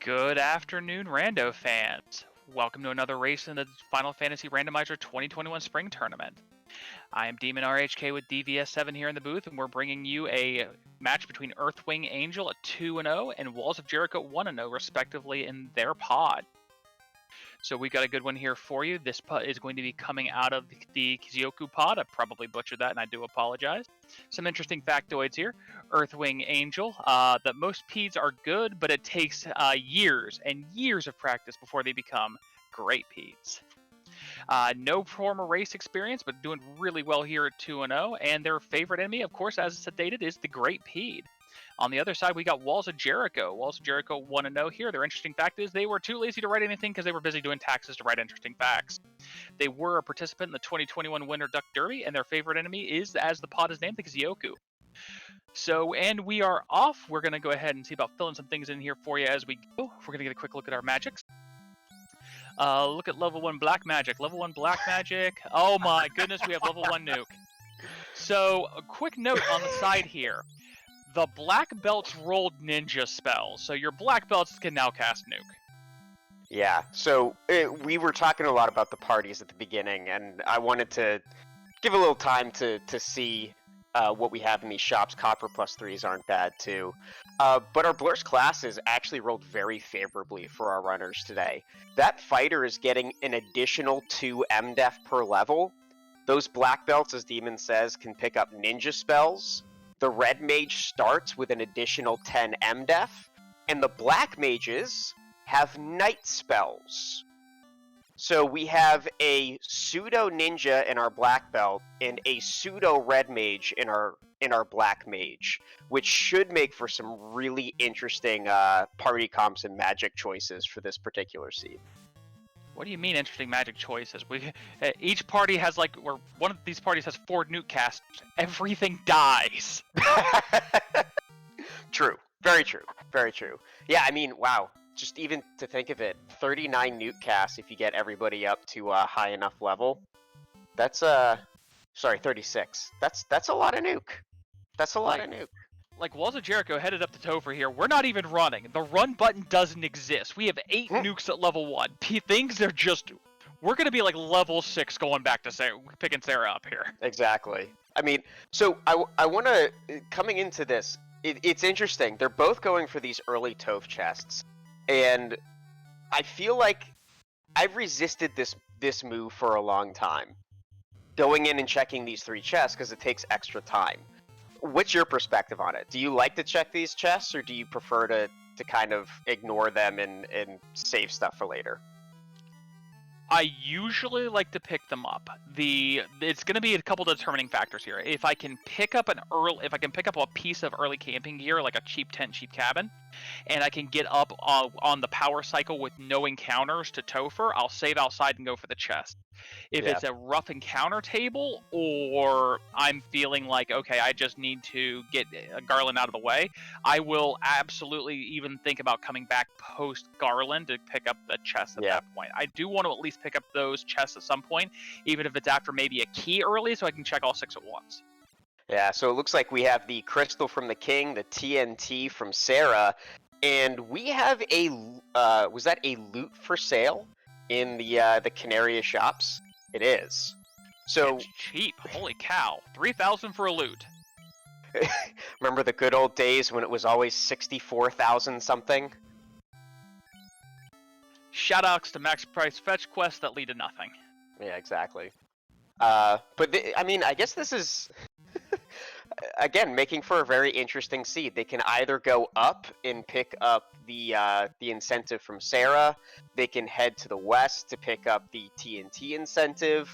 Good afternoon, Rando fans. Welcome to another race in the Final Fantasy Randomizer 2021 Spring Tournament. I am Demon RHK with DVS7 here in the booth, and we're bringing you a match between Earthwing Angel at 2-0 and WallsofJerich0 1-0, respectively, in their pod. So we got a good one here for you. This pod is going to be coming out of the Kizyoku pod. I probably butchered that, and I do apologize. Some interesting factoids here. Earthwing Angel, that most peds are good, but it takes years and years of practice before they become great peds. No former race experience, but doing really well here at 2-0, and their favorite enemy, of course, as stated, is the Great Pede. On the other side, we got WallsofJerich0. WallsofJerich0 1-0 here. Their interesting fact is they were too lazy to write anything because they were busy doing taxes to write interesting facts. They were a participant in the 2021 Winter Duck Derby, and their favorite enemy is, as the pod is named, the Kizyoku. So, and we are off. We're going to go ahead and see about filling some things in here for you as we go. We're going to get a quick look at our magics. Look at level 1 black magic. Level 1 black magic. Oh my goodness, we have level 1 nuke. So, a quick note on the side here. The black belts rolled ninja spells, so your black belts can now cast nuke. Yeah, so we were talking a lot about the parties at the beginning, and I wanted to give a little time to see what we have in these shops. Copper +3s aren't bad too. But our Blur's classes actually rolled very favorably for our runners today. That fighter is getting an additional 2 MDef per level. Those black belts, as Demon says, can pick up ninja spells. The red mage starts with an additional 10 MDef. And the black mages have night spells. So we have a pseudo ninja in our black belt and a pseudo red mage in our black mage, which should make for some really interesting party comps and magic choices for this particular seed. What do you mean interesting magic choices? Each party has one of these parties has 4 nuke casts. Everything dies. True. Very true. Very true. Yeah, I mean, wow. Just even to think of it, 39 nuke casts if you get everybody up to a high enough level. That's 36. That's a lot of nuke. That's a lot of nuke. Like WallsofJerich0 headed up to Topher here. We're not even running. The run button doesn't exist. We have 8 nukes at level 1. Things are just... We're going to be like level 6 going back to Sarah, picking Sarah up here. Exactly. I mean, so I want to... Coming into this, it's interesting. They're both going for these early Toph chests. And I feel like I've resisted this move for a long time. Going in and checking these 3 chests because it takes extra time. What's your perspective on it? Do you like to check these chests, or do you prefer to kind of ignore them and save stuff for later? I usually like to pick them up. It's going to be a couple determining factors here. If I can pick up a piece of early camping gear, like a cheap tent, cheap cabin, and I can get up on the power cycle with no encounters to Topher, I'll save outside and go for the chest. If it's a rough encounter table, or I'm feeling like, okay, I just need to get a Garland out of the way, I will absolutely even think about coming back post Garland to pick up the chest at that point. I do want to at least pick up those chests at some point, even if it's after maybe a key early, so I can check all 6 at once. Yeah, so it looks like we have the crystal from the king, the TNT from Sarah, and we have a was that a loot for sale in the Canaria shops? It is. So it's cheap. Holy cow. 3,000 for a loot. Remember the good old days when it was always 64,000 something? Shoutouts to max price fetch quests that lead to nothing. Yeah, exactly. I mean, I guess this is again making for a very interesting seed. They can either go up and pick up the incentive from Sarah. They can head to the west to pick up the TNT incentive.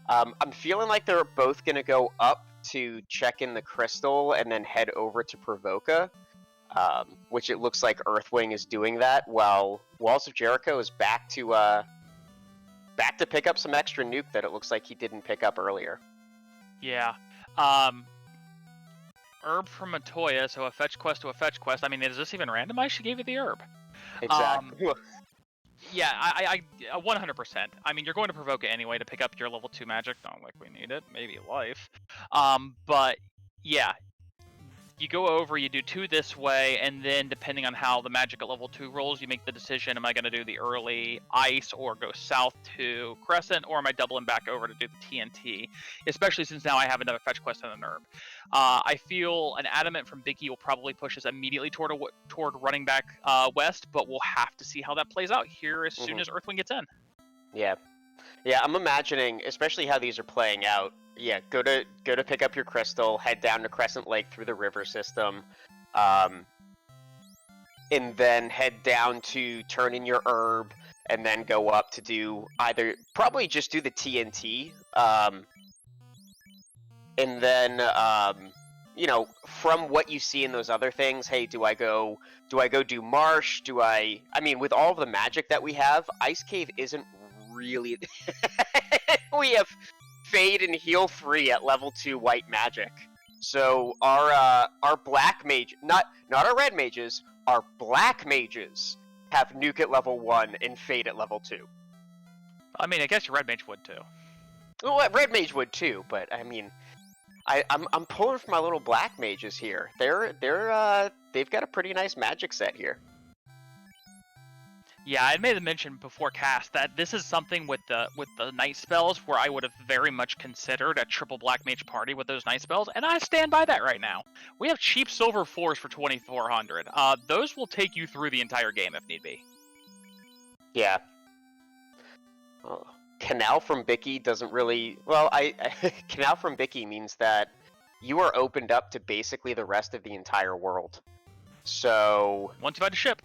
I'm feeling like they're both going to go up to check in the crystal and then head over to Provoca, which it looks like Earthwing is doing that, while WallsofJerich0 is back to pick up some extra nuke that it looks like he didn't pick up earlier. Yeah. Herb from Matoya, so a fetch quest to a fetch quest. I mean, is this even randomized? She gave you the herb. Exactly. Yeah, I 100%. I mean, you're going to provoke it anyway to pick up your level 2 magic. Not like we need it. Maybe life. But yeah, you go over, you do 2 this way, and then depending on how the magic at level 2 rolls, you make the decision, am I going to do the early ice or go south to Crescent, or am I doubling back over to do the TNT, especially since now I have another fetch quest and a nerb. I feel an adamant from Biggie will probably push us immediately toward running back west, but we'll have to see how that plays out here as soon as Earthwing gets in. Yeah. Yeah, I'm imagining, especially how these are playing out. Yeah, go to pick up your crystal, head down to Crescent Lake through the river system, and then head down to turn in your herb, and then go up to do probably just do the TNT, and then from what you see in those other things, hey, do I go do marsh? I mean, with all of the magic that we have, Ice Cave isn't really. We have Fade and Heal 3 at level 2 white magic. So our black mage, not our red mages, our black mages have Nuke at level 1 and Fade at level 2. I mean, I guess your red mage would too. Well, red mage would too, but I mean, I'm pulling for my little black mages here. They've got a pretty nice magic set here. Yeah, I made a mention before cast that this is something with the night spells where I would have very much considered a triple black mage party with those night spells, and I stand by that right now. We have cheap silver 4s for 2,400. Those will take you through the entire game if need be. Yeah. Oh. Canal from Bicky doesn't really... Well, Canal from Bicky means that you are opened up to basically the rest of the entire world. So... Once you find a ship.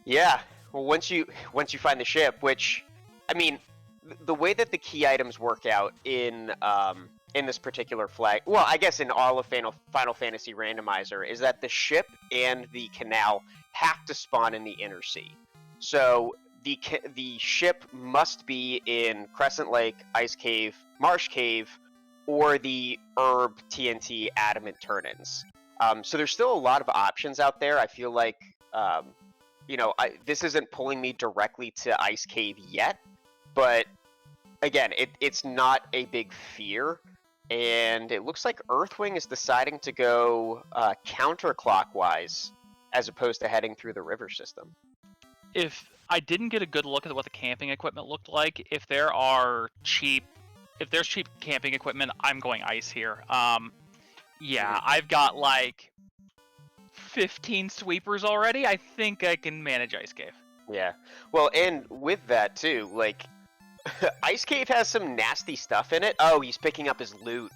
Yeah. Well, once you find the ship, which... I mean, the way that the key items work out in this particular flag... Well, I guess in all of Final Fantasy Randomizer, is that the ship and the canal have to spawn in the inner sea. So... The ship must be in Crescent Lake, Ice Cave, Marsh Cave, or the Herb TNT Adamant turn-ins. So there's still a lot of options out there. I feel like, this isn't pulling me directly to Ice Cave yet, but again, it's not a big fear. And it looks like Earthwing is deciding to go counterclockwise as opposed to heading through the river system. If I didn't get a good look at what the camping equipment looked like, if there's cheap camping equipment, I'm going ice here. Yeah, I've got like 15 sweepers already. I think I can manage Ice Cave. Yeah. Well, and with that too, like Ice Cave has some nasty stuff in it. Oh, he's picking up his loot.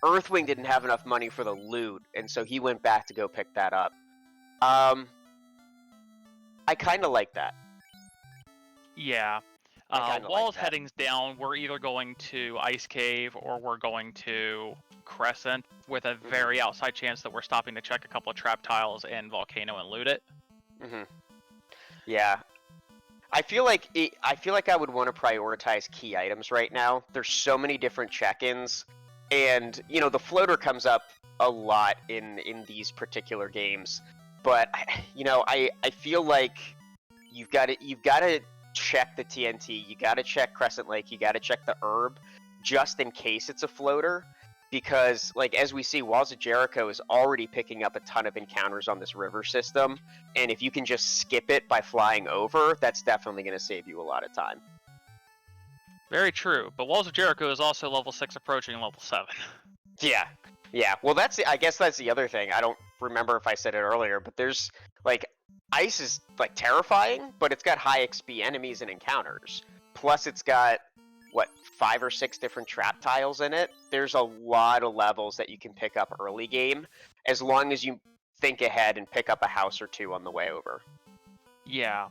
Earthwing didn't have enough money for the loot, and so he went back to go pick that up. I kind of like that. Yeah. Walls headings down, we're either going to Ice Cave or we're going to Crescent with a very outside chance that we're stopping to check a couple of trap tiles in Volcano and loot it. Yeah. I feel like I would want to prioritize key items right now. There's so many different check-ins, and the floater comes up a lot in these particular games. But I feel like you've got to check the TNT, you got to check Crescent Lake, you got to check the herb, just in case it's a floater, because as we see, Walls of Jericho is already picking up a ton of encounters on this river system, and if you can just skip it by flying over, that's definitely going to save you a lot of time. Very true, but Walls of Jericho is also level 6 approaching level 7. Yeah. Well, I guess that's the other thing. I don't remember if I said it earlier, but there's ice is terrifying, but it's got high XP enemies and encounters. Plus, it's got 5 or 6 different trap tiles in it. There's a lot of levels that you can pick up early game, as long as you think ahead and pick up a house or 2 on the way over. Yeah,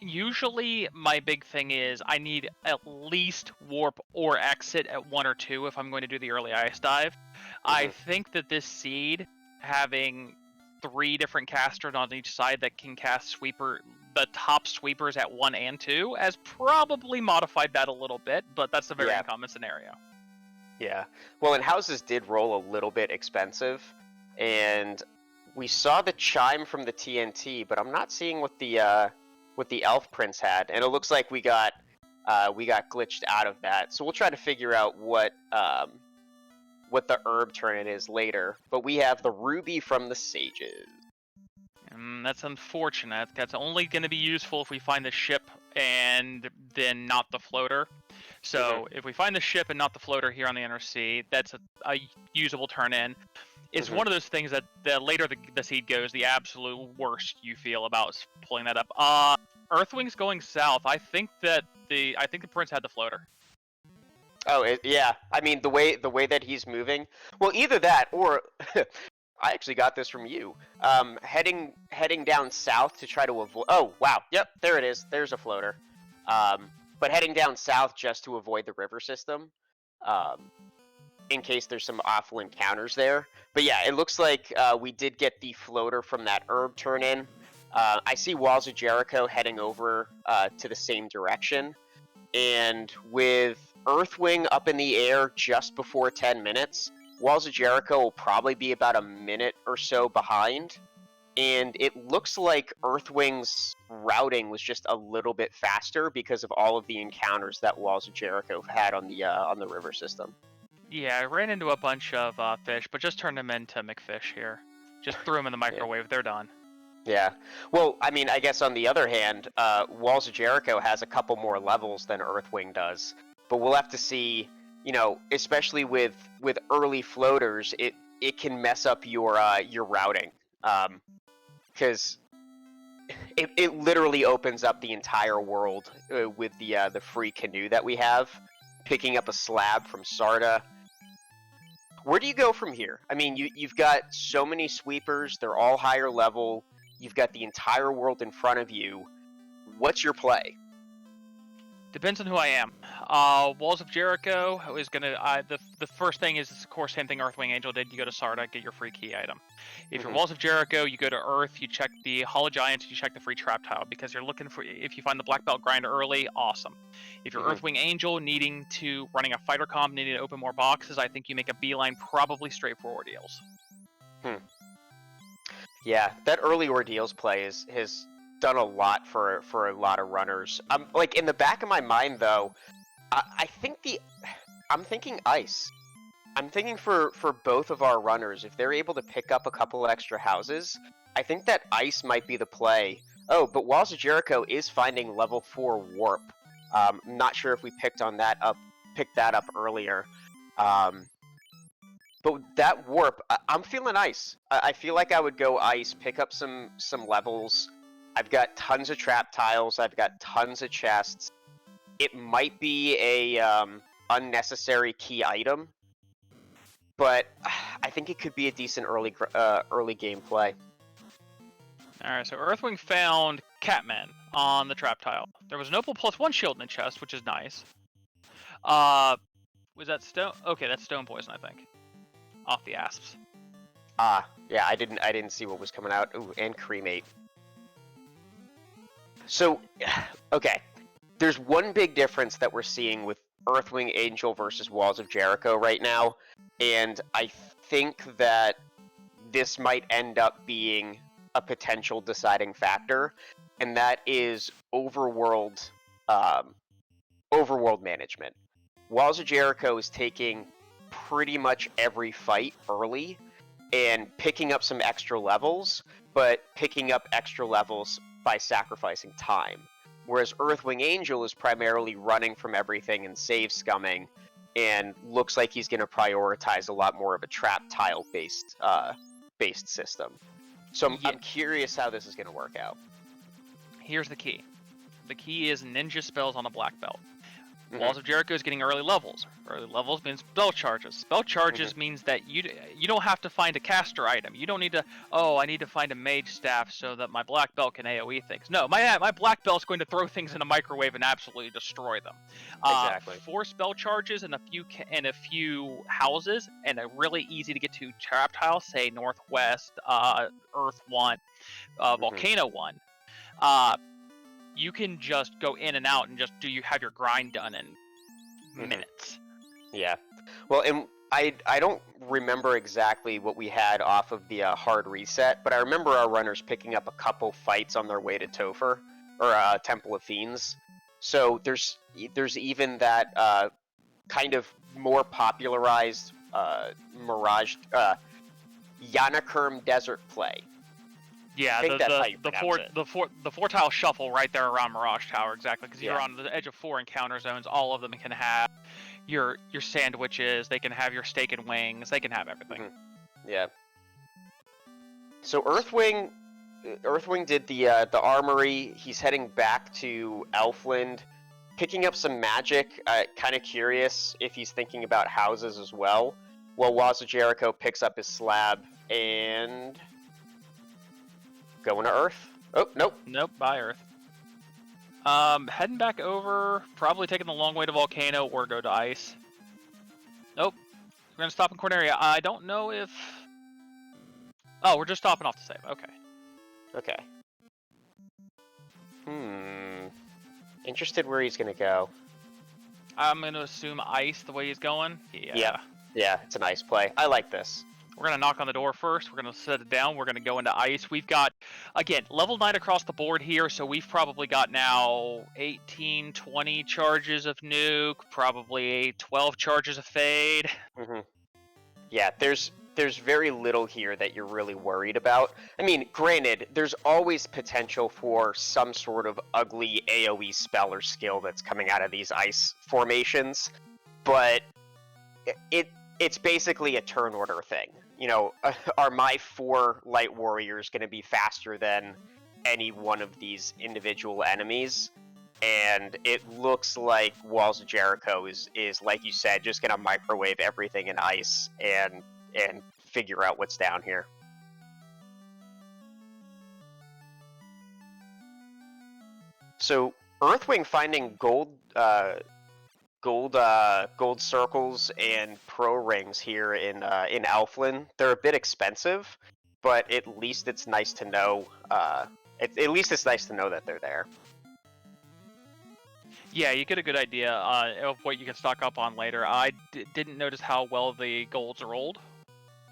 usually my big thing is I need at least warp or exit at 1 or 2 if I'm going to do the early ice dive. I think that this seed, having 3 different casters on each side that can cast the top sweepers at 1 and 2, has probably modified that a little bit, but that's a very uncommon scenario. Yeah. Well, and houses did roll a little bit expensive, and we saw the chime from the TNT, but I'm not seeing what the elf prince had, and it looks like we got glitched out of that. So we'll try to figure out what what the herb turn-in is later, but we have the ruby from the sages. That's unfortunate. That's only going to be useful if we find the ship and then not the floater. So if we find the ship and not the floater here on the inner sea, that's a usable turn-in. It's one of those things that the later the seed goes, the absolute worst you feel about pulling that up. Earthwing's going south. I think the prince had the floater. Oh, yeah. I mean, the way that he's moving. Well, either that or I actually got this from you. Heading down south to try to avoid. Oh, wow. Yep, there it is. There's a floater. But heading down south just to avoid the river system, in case there's some awful encounters there. But yeah, it looks like we did get the floater from that herb turn-in. I see Walls of Jericho heading over to the same direction, and with Earthwing up in the air just before 10 minutes, Walls of Jericho will probably be about a minute or so behind, and it looks like Earthwing's routing was just a little bit faster because of all of the encounters that Walls of Jericho had on the river system. Yeah, I ran into a bunch of fish, but just turned them into McFish here. Just threw them in the microwave. They're done. Yeah. Well, I mean, I guess on the other hand, Walls of Jericho has a couple more levels than Earthwing does. But we'll have to see, especially with early floaters, it can mess up your routing. Because it literally opens up the entire world with the free canoe that we have. Picking up a slab from Sarda. Where do you go from here? I mean, you've got so many sweepers. They're all higher level. You've got the entire world in front of you. What's your play? Depends on who I am. Walls of Jericho is gonna. The first thing is, of course, same thing Earthwing Angel did. You go to Sarda, get your free key item. If you're Walls of Jericho, you go to Earth, you check the Hollow Giants, you check the free trap tile because you're looking for. If you find the black belt grinder early, awesome. If you're Earthwing Angel, running a fighter comp, needing to open more boxes, I think you make a beeline, probably straight for ordeals. Yeah, that early ordeals play has done a lot for a lot of runners. Like in the back of my mind though, I'm thinking ice. I'm thinking for both of our runners, if they're able to pick up a couple extra houses, I think that ice might be the play. Oh, but Walls of Jericho is finding level 4 warp. Not sure if we picked that up earlier. But that warp, I'm feeling ice. I feel like I would go ice, pick up some levels. I've got tons of trap tiles. I've got tons of chests. It might be a unnecessary key item, but I think it could be a decent early game play. Alright, so Earthwing found Catman on the trap tile. There was an Opal +1 shield in the chest, which is nice. Was that stone? Okay, that's stone poison, I think. Off the asps. Yeah, I didn't see what was coming out. Ooh, and cremate. So, okay. There's one big difference that we're seeing with Earthwing Angel versus Walls of Jericho right now, and I think that this might end up being a potential deciding factor, and that is overworld management. Walls of Jericho is taking pretty much every fight early and picking up some extra levels, but picking up extra levels by sacrificing time. Whereas Earthwing Angel is primarily running from everything and save scumming, and looks like he's going to prioritize a lot more of a trap tile based system. So I'm curious how this is going to work out. Here's the key. The key is ninja spells on a black belt. Walls of Jericho is getting early levels. Early levels means spell charges. Spell charges means that you don't have to find a caster item. You don't need to, I need to find a mage staff so that my black belt can AoE things. No, my black belt's going to throw things in a microwave and absolutely destroy them. Exactly. 4 spell charges and a few houses and a really easy to get to trap tile, say Northwest, Earth 1, Volcano 1. You can just go in and out and just have your grind done in minutes. Yeah. Well, and I don't remember exactly what we had off of the hard reset, but I remember our runners picking up a couple fights on their way to Topher, or Temple of Fiends. So there's even that kind of more popularized Mirage, Yanakurm Desert Play. Yeah, I think that's how you pronounce it. the four tile shuffle right there around Mirage Tower, exactly, because you're Yeah. on the edge of 4 encounter zones. All of them can have your sandwiches. They can have your steak and wings. They can have everything. Yeah. So Earthwing did the armory. He's heading back to Elfland, picking up some magic. Kind of curious if he's thinking about houses as well. While WallsofJerich0 picks up his slab and going to Earth. Oh, nope. Nope, by Earth. Heading back over, probably taking the long way to Volcano or go to Ice. Nope. We're gonna stop in Corneria. I don't know if... Oh, we're just stopping off to save. Okay. Okay. Interested where he's gonna go. I'm gonna assume Ice the way he's going. Yeah. Yeah, it's a nice play. I like this. We're going to knock on the door first. We're going to set it down. We're going to go into Ice. We've got, again, level 9 across the board here, so we've probably got now 18, 20 charges of Nuke, probably 12 charges of Fade. Yeah, there's very little here that you're really worried about. I mean, granted, there's always potential for some sort of ugly AoE spell or skill that's coming out of these Ice formations, but it's basically a turn order thing. You know, are my 4 light warriors going to be faster than any one of these individual enemies? And it looks like WallsofJerich0 is like you said, just going to microwave everything in Ice and figure out what's down here. So Earthwing finding gold circles and pro rings here in Elfland. They're a bit expensive, but at least it's nice to know. At least it's nice to know that they're there. Yeah, you get a good idea of what you can stock up on later. I didn't notice how well the golds rolled.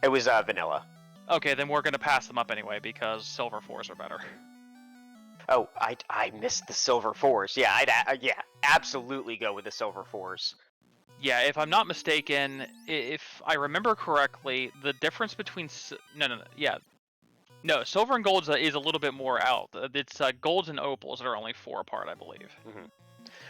It was vanilla. Okay, then we're going to pass them up anyway because silver 4s are better. Oh, I missed the silver 4s. Yeah, I'd absolutely go with the silver 4s. Yeah, if I'm not mistaken, if I remember correctly, the difference between silver and golds is a little bit more out. It's golds and opals that are only 4 apart, I believe.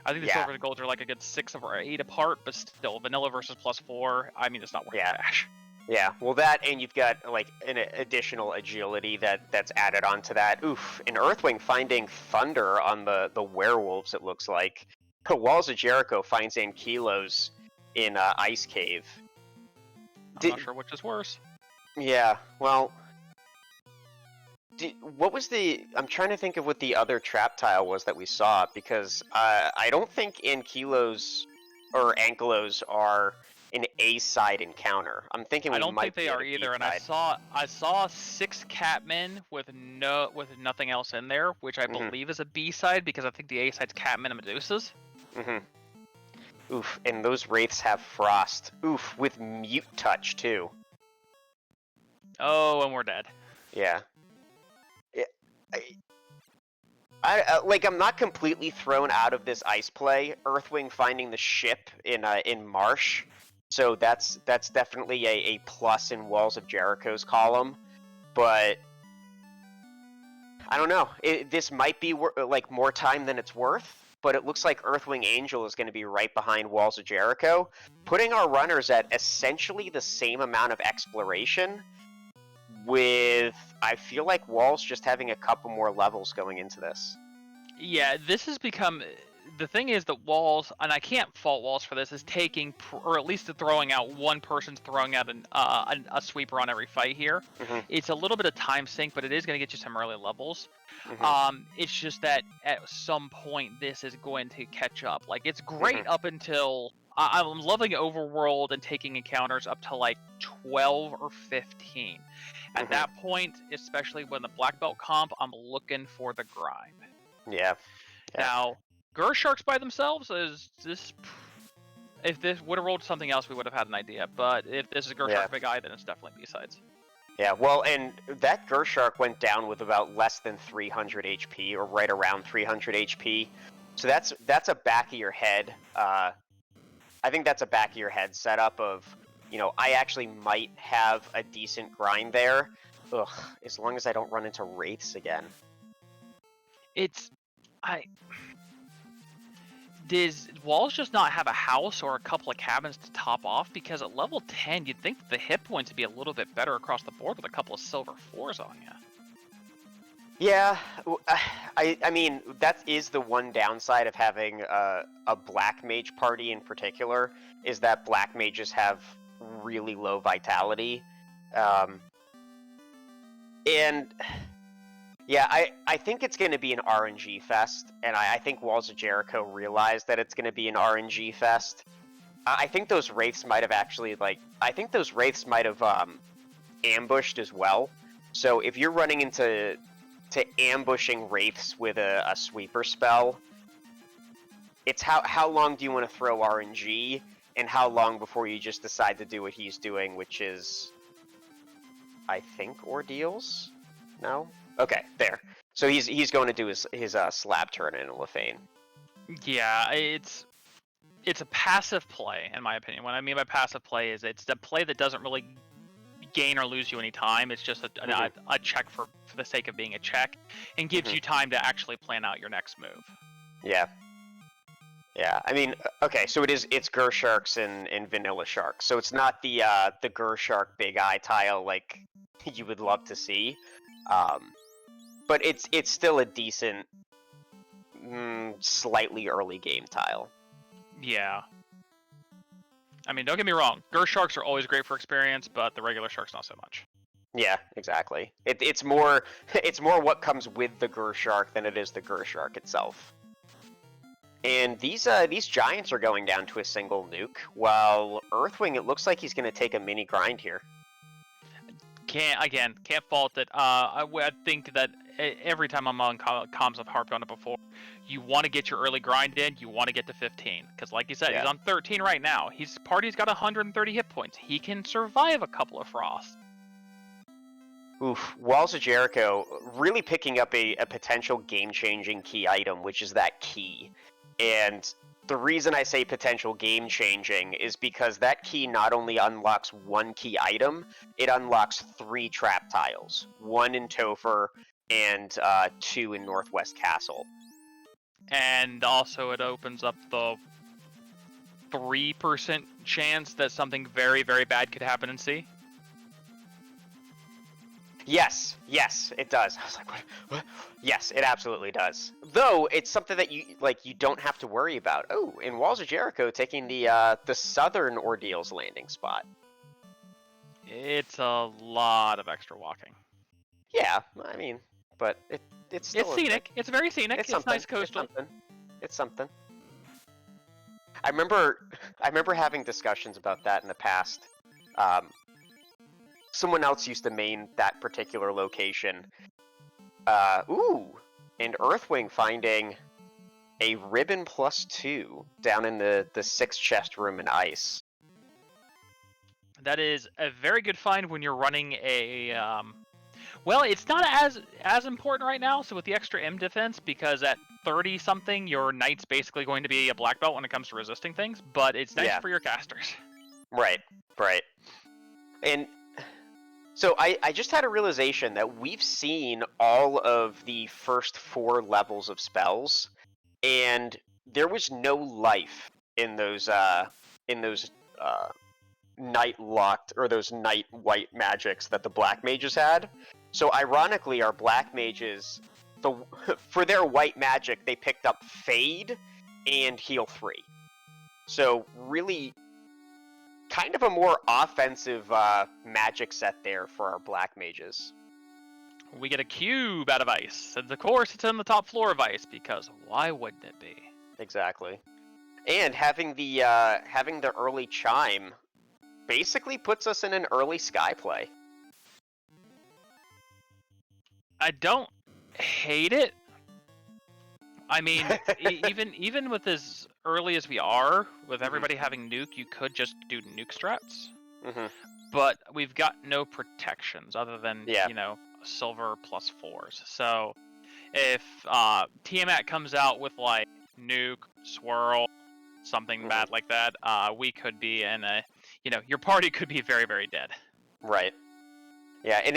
I think the silver and golds are like a good 6 or 8 apart, but still, vanilla versus +4. I mean, it's not worth the cash. Yeah, well that, and you've got like an additional agility that's added onto that. Oof, and Earthwing finding thunder on the werewolves, it looks like. WallsofJerich0 finds Ankylos in Ice Cave. I'm not sure which is worse. Yeah, well, what was I'm trying to think of what the other trap tile was that we saw, because I don't think Ankylos or Ankylos are an A-side encounter. I'm thinking I don't think they are either, and I saw 6 Catmen with nothing else in there, which I believe is a B-side, because I think the A-side's Catmen and Medusas. Oof, and those wraiths have frost. Oof, with mute touch too. Oh, and we're dead. Yeah. I'm not completely thrown out of this Ice play. Earthwing finding the ship in Marsh. So that's definitely a plus in WallsofJerich0's column, but I don't know. This might be like more time than it's worth, but it looks like Earthwing Angel is going to be right behind WallsofJerich0, putting our runners at essentially the same amount of exploration, with I feel like Walls just having a couple more levels going into this. Yeah, this has become... The thing is that Walls, and I can't fault Walls for this, is taking, or at least throwing out one person's throwing out a sweeper on every fight here. It's a little bit of time sink, but it is going to get you some early levels. It's just that at some point this is going to catch up. Like, it's great up until... I'm loving Overworld and taking encounters up to like 12 or 15. At that point, especially when the Black Belt comp, I'm looking for the grind. Yeah. Now... Sharks by themselves if this would have rolled something else, we would have had an idea. But if this is Shark Big Eye, then it's definitely B-sides. Yeah, well, and that Shark went down with about less than 300 HP, or right around 300 HP. So that's a back of your head. I think that's a back of your head setup of you know, I actually might have a decent grind there. Ugh, as long as I don't run into Wraiths again. Does Walls just not have a house or a couple of cabins to top off? Because at level 10, you'd think the hit points would be a little bit better across the board with a couple of silver 4s on you. Yeah, I mean, that is the one downside of having a black mage party in particular, is that black mages have really low vitality. And yeah, I think it's going to be an RNG fest, and I think Walls of Jericho realized that it's going to be an RNG fest. I think those Wraiths might have actually, ambushed as well. So if you're running into ambushing Wraiths with a sweeper spell, it's how long do you want to throw RNG, and how long before you just decide to do what he's doing, which is, I think, Ordeals? No? Okay, there. So he's going to do his slab turn in Lefane. Yeah, it's a passive play, in my opinion. What I mean by passive play is it's a play that doesn't really gain or lose you any time. It's just a check for the sake of being a check, and gives you time to actually plan out your next move. Yeah. Yeah, I mean, okay, so it's Gersharks and Vanilla Sharks. So it's not the Gershark Big Eye tile like you would love to see. But it's still a decent, slightly early game tile. Yeah. I mean, don't get me wrong. Gersharks are always great for experience, but the regular sharks not so much. Yeah, exactly. It's more what comes with the Gershark than it is the Gershark itself. And these giants are going down to a single nuke, while Earthwing, it looks like he's going to take a mini grind here. Can't fault it. I think that every time I'm on comms, I've harped on it before. You want to get your early grind in. You want to get to 15, because like you said, he's on 13 right now. His party's got 130 hit points. He can survive a couple of frosts. Oof, Walls of Jericho really picking up a potential game-changing key item, which is that key. And the reason I say potential game-changing is because that key not only unlocks one key item, it unlocks 3 trap tiles. 1 in Topher and 2 in Northwest Castle. And also it opens up the 3% chance that something very, very bad could happen in C. Yes, it does. I was like, what? Yes, it absolutely does. Though it's something that you don't have to worry about. Oh, in Walls of Jericho, taking the southern Ordeals landing spot. It's a lot of extra walking. Yeah, I mean, but it's still scenic. It's very scenic. It's nice coastal. It's something. I remember having discussions about that in the past. Someone else used to main that particular location. And Earthwing finding a ribbon +2 down in the 6 chest room in ice. That is a very good find when you're running a. Well, it's not as important right now. So with the extra M defense, because at 30 something, your knight's basically going to be a black belt when it comes to resisting things. But it's nice for your casters. Right. And so I just had a realization that we've seen all of the first 4 levels of spells, and there was no life in those night locked, or those night white magics that the black mages had. So ironically, our black mages, for their white magic, they picked up Fade and Heal 3. So really, kind of a more offensive magic set there for our black mages. We get a cube out of ice, and of course it's in the top floor of ice, because why wouldn't it be? Exactly. And having the early chime basically puts us in an early sky play. I don't hate it. I mean, even with as early as we are, with everybody having nuke, you could just do nuke strats. Mm-hmm. But we've got no protections other than, silver +4s. So if Tiamat comes out with like nuke, swirl, something bad like that, we could be in a your party could be very, very dead. Right. Yeah, and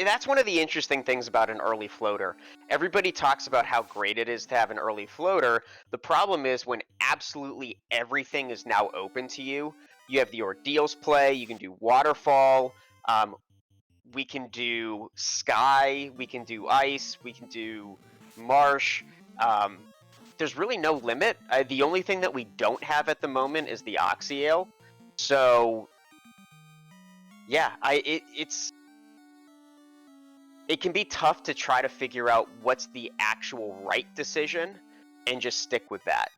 that's one of the interesting things about an early floater. Everybody talks about how great it is to have an early floater. The problem is when absolutely everything is now open to you. You have the ordeals play, you can do waterfall, we can do sky, we can do ice, we can do marsh. There's really no limit. The only thing that we don't have at the moment is the Oxyale. So yeah, it can be tough to try to figure out what's the actual right decision and just stick with that.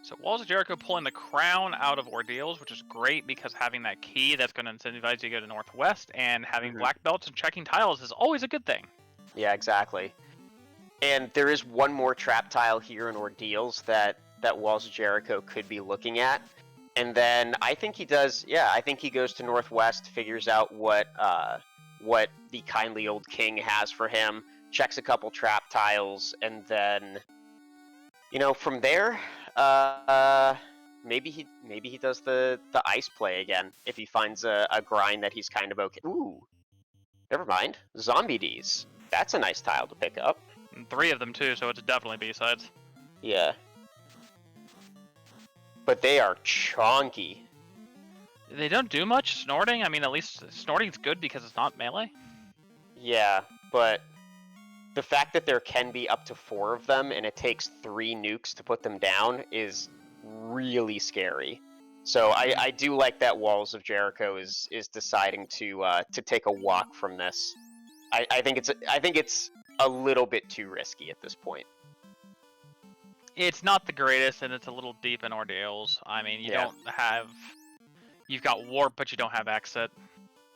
So Walls of Jericho pulling the crown out of ordeals, which is great because having that key, that's going to incentivize you to go to Northwest, and having black belts and checking tiles is always a good thing. Yeah, exactly. And there is one more trap tile here in ordeals that Walls of Jericho could be looking at. And then I think he does, I think he goes to Northwest, figures out what the kindly old king has for him, checks a couple trap tiles, and then, from there, maybe he does the ice play again if he finds a grind that he's kind of okay. Ooh, never mind. Zombie D's. That's a nice tile to pick up. And 3 of them too, so it's definitely B-sides. Yeah. But they are chonky. They don't do much snorting. I mean, at least snorting's good because it's not melee. Yeah, but the fact that there can be up to 4 of them and it takes 3 nukes to put them down is really scary. So I do like that Walls of Jericho is deciding to take a walk from this. I think it's a little bit too risky at this point. It's not the greatest, and it's a little deep in ordeals. I mean, you've got warp, but you don't have exit.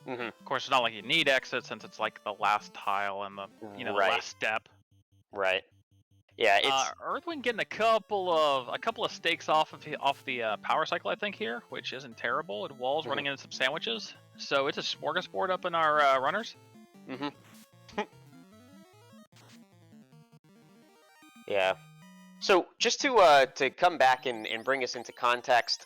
Of course, it's not like you need exit since it's like the last tile and the the last step. Right. Yeah. It's Earthwing getting a couple of stakes off the power cycle, I think here, which isn't terrible. And Walls running into some sandwiches, so it's a smorgasbord up in our runners. Yeah. So just to come back and bring us into context,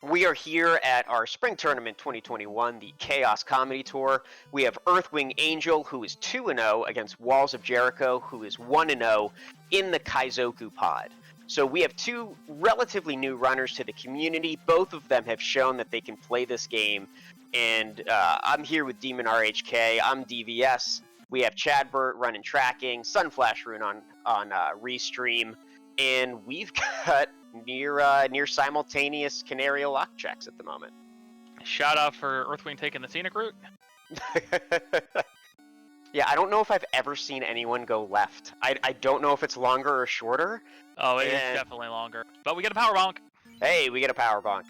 we are here at our Spring Tournament 2021, the Chaos Comedy Tour. We have Earthwing Angel, who is 2-0, against Walls of Jericho, who is 1-0 in the Kaizoku pod. So we have 2 relatively new runners to the community. Both of them have shown that they can play this game. And I'm here with Demon RHK. I'm DVS. We have Chadbert running tracking, Sunflash Rune on Restream, and we've got near simultaneous Canario lock checks at the moment. Shout out for Earthwing taking the scenic route. Yeah, I don't know if I've ever seen anyone go left. I don't know if it's longer or shorter. Oh, it is definitely longer. But we get a power bonk. Hey, we get a power bonk.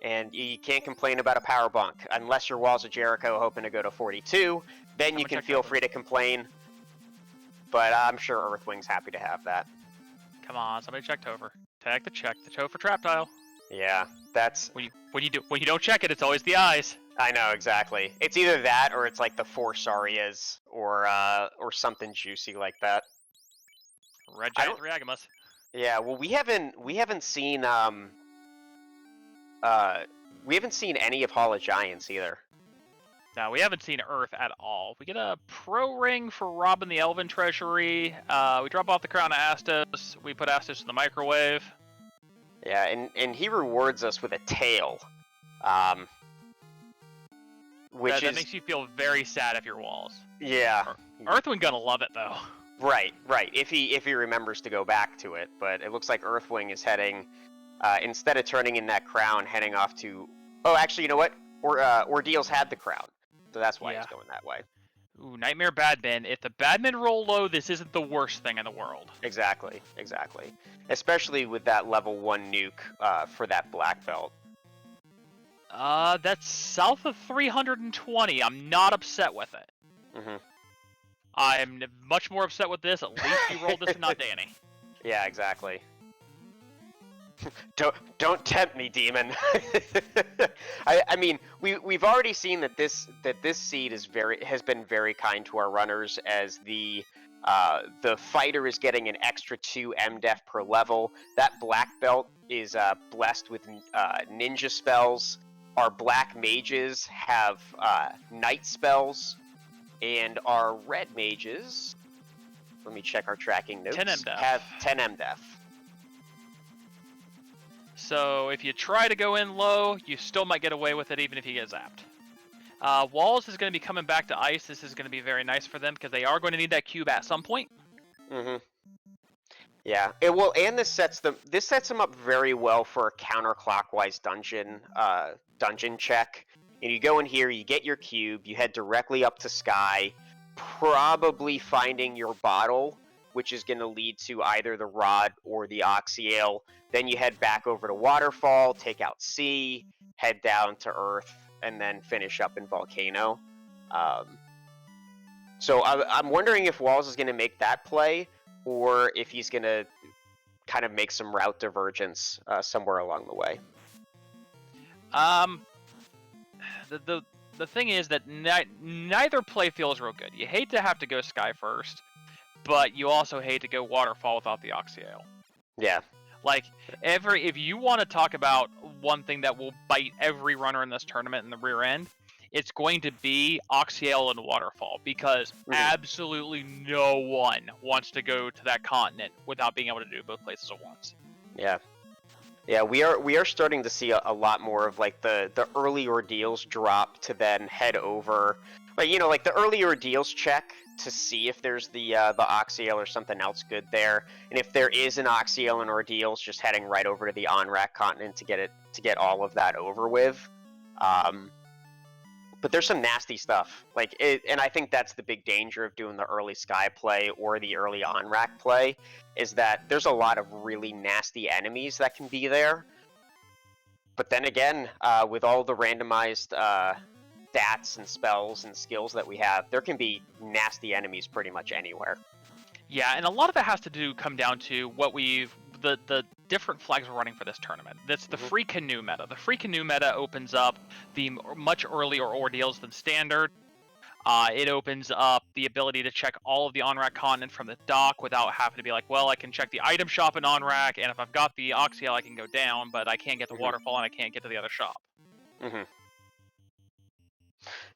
And you can't complain about a power bonk unless you're Walls of Jericho hoping to go to 42. Then you can feel free to complain. But I'm sure Earthwing's happy to have that. Come on, somebody check Topher. Tag the check, the Topher trap tile. Yeah, that's when you don't check it, it's always the eyes. I know, exactly. It's either that or it's like the 4 Sarias or something juicy like that. Red Giant 3 Agamas. Yeah, well we haven't seen we haven't seen any of Hall of Giants either. No, we haven't seen Earth at all. We get a pro ring for robbing the Elven Treasury. We drop off the crown of Astos. We put Astos in the microwave. Yeah, and he rewards us with a tail. Which that makes you feel very sad if you're Walls. Yeah. Earthwing gonna love it though. Right. If he remembers to go back to it, but it looks like Earthwing is heading, instead of turning in that crown, heading off to. Oh, actually, you know what? Ordeals had the crown, so that's why he's going that way. Ooh, Nightmare Badman. If the Badman roll low, this isn't the worst thing in the world. Exactly. Especially with that level 1 nuke for that black belt. That's south of 320. I'm not upset with it. I'm much more upset with this. At least you rolled this and not Danny. Yeah, exactly. Don't tempt me, demon. I mean, we've already seen that this seed has been very kind to our runners, as the The fighter is getting an extra 2 MDef per level. That black belt is blessed with ninja spells. Our black mages have night spells, and our red mages, let me check our tracking notes, 10 MDef. have 10 MDef. So if you try to go in low, you still might get away with it even if you get zapped. Walls is going to be coming back to ice. This is going to be very nice for them because they are going to need that cube at some point. Yeah. And this sets them up very well for a counterclockwise dungeon check. And you go in here, you get your cube, you head directly up to Sky, probably finding your bottle, which is going to lead to either the rod or the oxyale. Then you head back over to Waterfall, take out C, head down to Earth, and then finish up in Volcano. So I'm wondering if Walls is going to make that play, or if he's going to kind of make some route divergence somewhere along the way. The thing is that neither play feels real good. You hate to have to go Sky first, but you also hate to go Waterfall without the oxyale. Yeah. Like, if you want to talk about one thing that will bite every runner in this tournament in the rear end, it's going to be Oxyale and Waterfall, because absolutely no one wants to go to that continent without being able to do both places at once. Yeah. Yeah, we are starting to see a lot more of like the early ordeals drop to then head over. But you know, like the early ordeals check to see if there's the oxyale or something else good there. And if there is an oxyale and ordeals, just heading right over to the on-rack continent to get all of that over with. But there's some nasty stuff, and I think that's the big danger of doing the early Sky play or the early on-rack play, is that there's a lot of really nasty enemies that can be there. But then again, with all the randomized stats and spells and skills that we have, there can be nasty enemies pretty much anywhere. Yeah, and a lot of it has to come down to what the different flags we're running for this tournament. That's the free canoe meta. The free canoe meta opens up the much earlier ordeals than standard. It opens up the ability to check all of the on-rack continent from the dock without having to be like, well, I can check the item shop in on-rack, and if I've got the oxyale, I can go down, but I can't get the waterfall and I can't get to the other shop.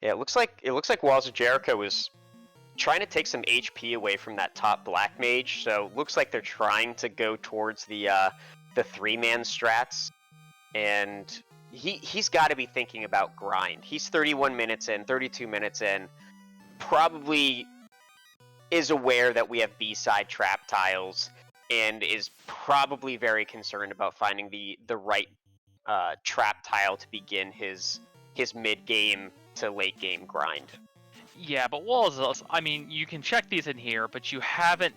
Yeah, it looks like WallsofJerich0 is trying to take some HP away from that top black mage, so it looks like they're trying to go towards the 3-man strats, and he's got to be thinking about grind. He's 31 minutes in, 32 minutes in, probably is aware that we have B-side trap tiles, and is probably very concerned about finding the right trap tile to begin his mid-game to late-game grind. Yeah, but Walls, I mean, you can check these in here, but you haven't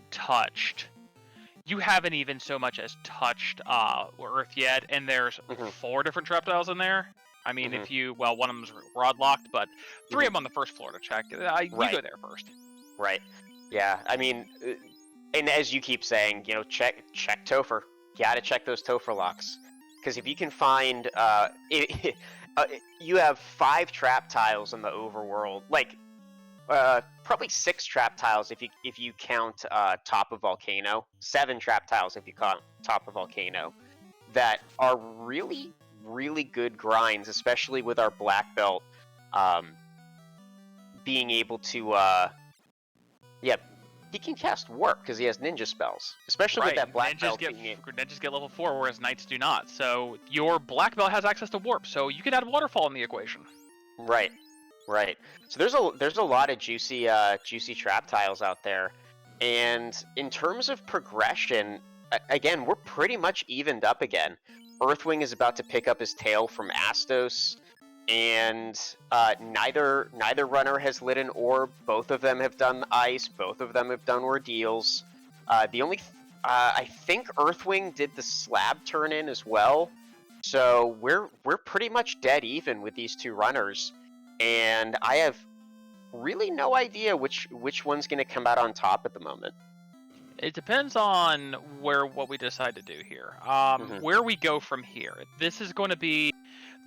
even so much as touched Earth yet, and there's 4 different trap tiles in there. I mean, one of them's rod locked, but 3 of them on the first floor to check. You go there first. Right. Yeah, I mean, and as you keep saying, you know, check Topher. You gotta check those Topher locks. Because if you can find, you have 5 trap tiles in the overworld, like, probably 6 trap tiles if you count top of Volcano, 7 trap tiles if you count top of Volcano, that are really, really good grinds, especially with our black belt being able to, he can cast warp because he has ninja spells, especially with that black belt. Ninjas get level 4, whereas knights do not. So your black belt has access to warp, so you can add waterfall in the equation. Right. So there's a lot of juicy trap tiles out there, and in terms of progression, again, we're pretty much evened up again. Earthwing is about to pick up his tail from Astos, and neither runner has lit an orb. Both of them have done ice. Both of them have done ordeals. I think Earthwing did the slab turn in as well. So we're pretty much dead even with these 2 runners. And I have really no idea which one's going to come out on top at the moment. It depends on what we decide to do here. Where we go from here. This is going to be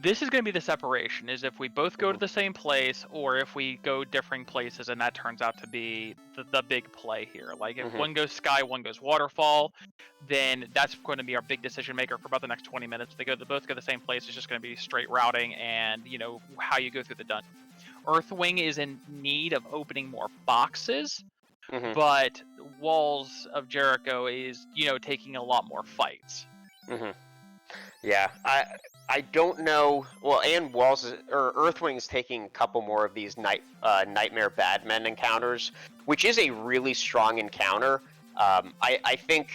This is going to be the separation, is if we both go to the same place, or if we go differing places, and that turns out to be the big play here. Like, if one goes sky, one goes waterfall, then that's going to be our big decision maker for about the next 20 minutes. They both go the same place, it's just going to be straight routing and, how you go through the dungeon. Earthwing is in need of opening more boxes, but Walls of Jericho is, taking a lot more fights. Yeah, I don't know. Well, and Earthwing's taking a couple more of these Nightmare Badmen encounters, which is a really strong encounter. I think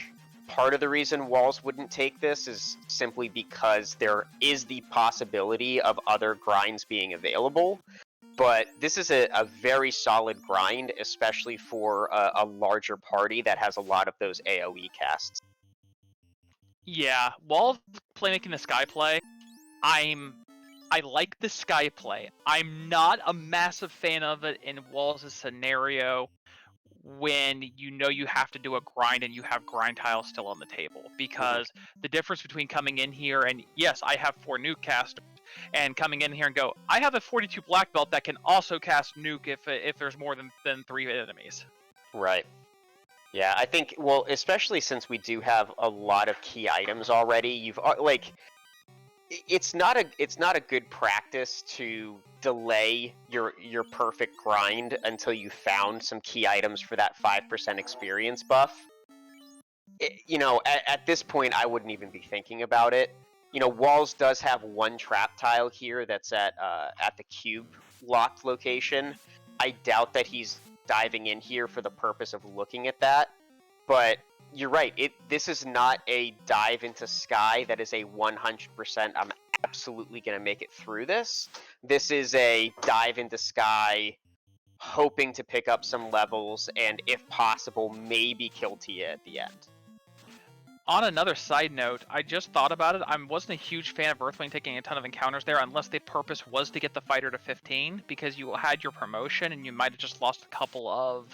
part of the reason Walls wouldn't take this is simply because there is the possibility of other grinds being available. But this is a very solid grind, especially for a larger party that has a lot of those AoE casts. Yeah, Walls playmaking the sky play, I like the sky play. I'm not a massive fan of it in Walls' scenario when you have to do a grind and you have grind tiles still on the table, because the difference between coming in here and, yes, I have 4 nuke casters, and coming in here and go, I have a 42 black belt that can also cast nuke if there's more than 3 enemies. Right. Yeah, I think, well, especially since we do have a lot of key items already, it's not a good practice to delay your perfect grind until you found some key items for that 5% experience buff. At this point, I wouldn't even be thinking about it. Walls does have one trap tile here that's at the cube locked location. I doubt that he's diving in here for the purpose of looking at that, but you're right. This is not a dive into sky that is a 100%. I'm absolutely going to make it through this. This is a dive into sky, hoping to pick up some levels, and if possible, maybe kill Tia at the end. On another side note, I just thought about it. I wasn't a huge fan of Earthwing taking a ton of encounters there, unless the purpose was to get the fighter to 15, because you had your promotion and you might have just lost a couple of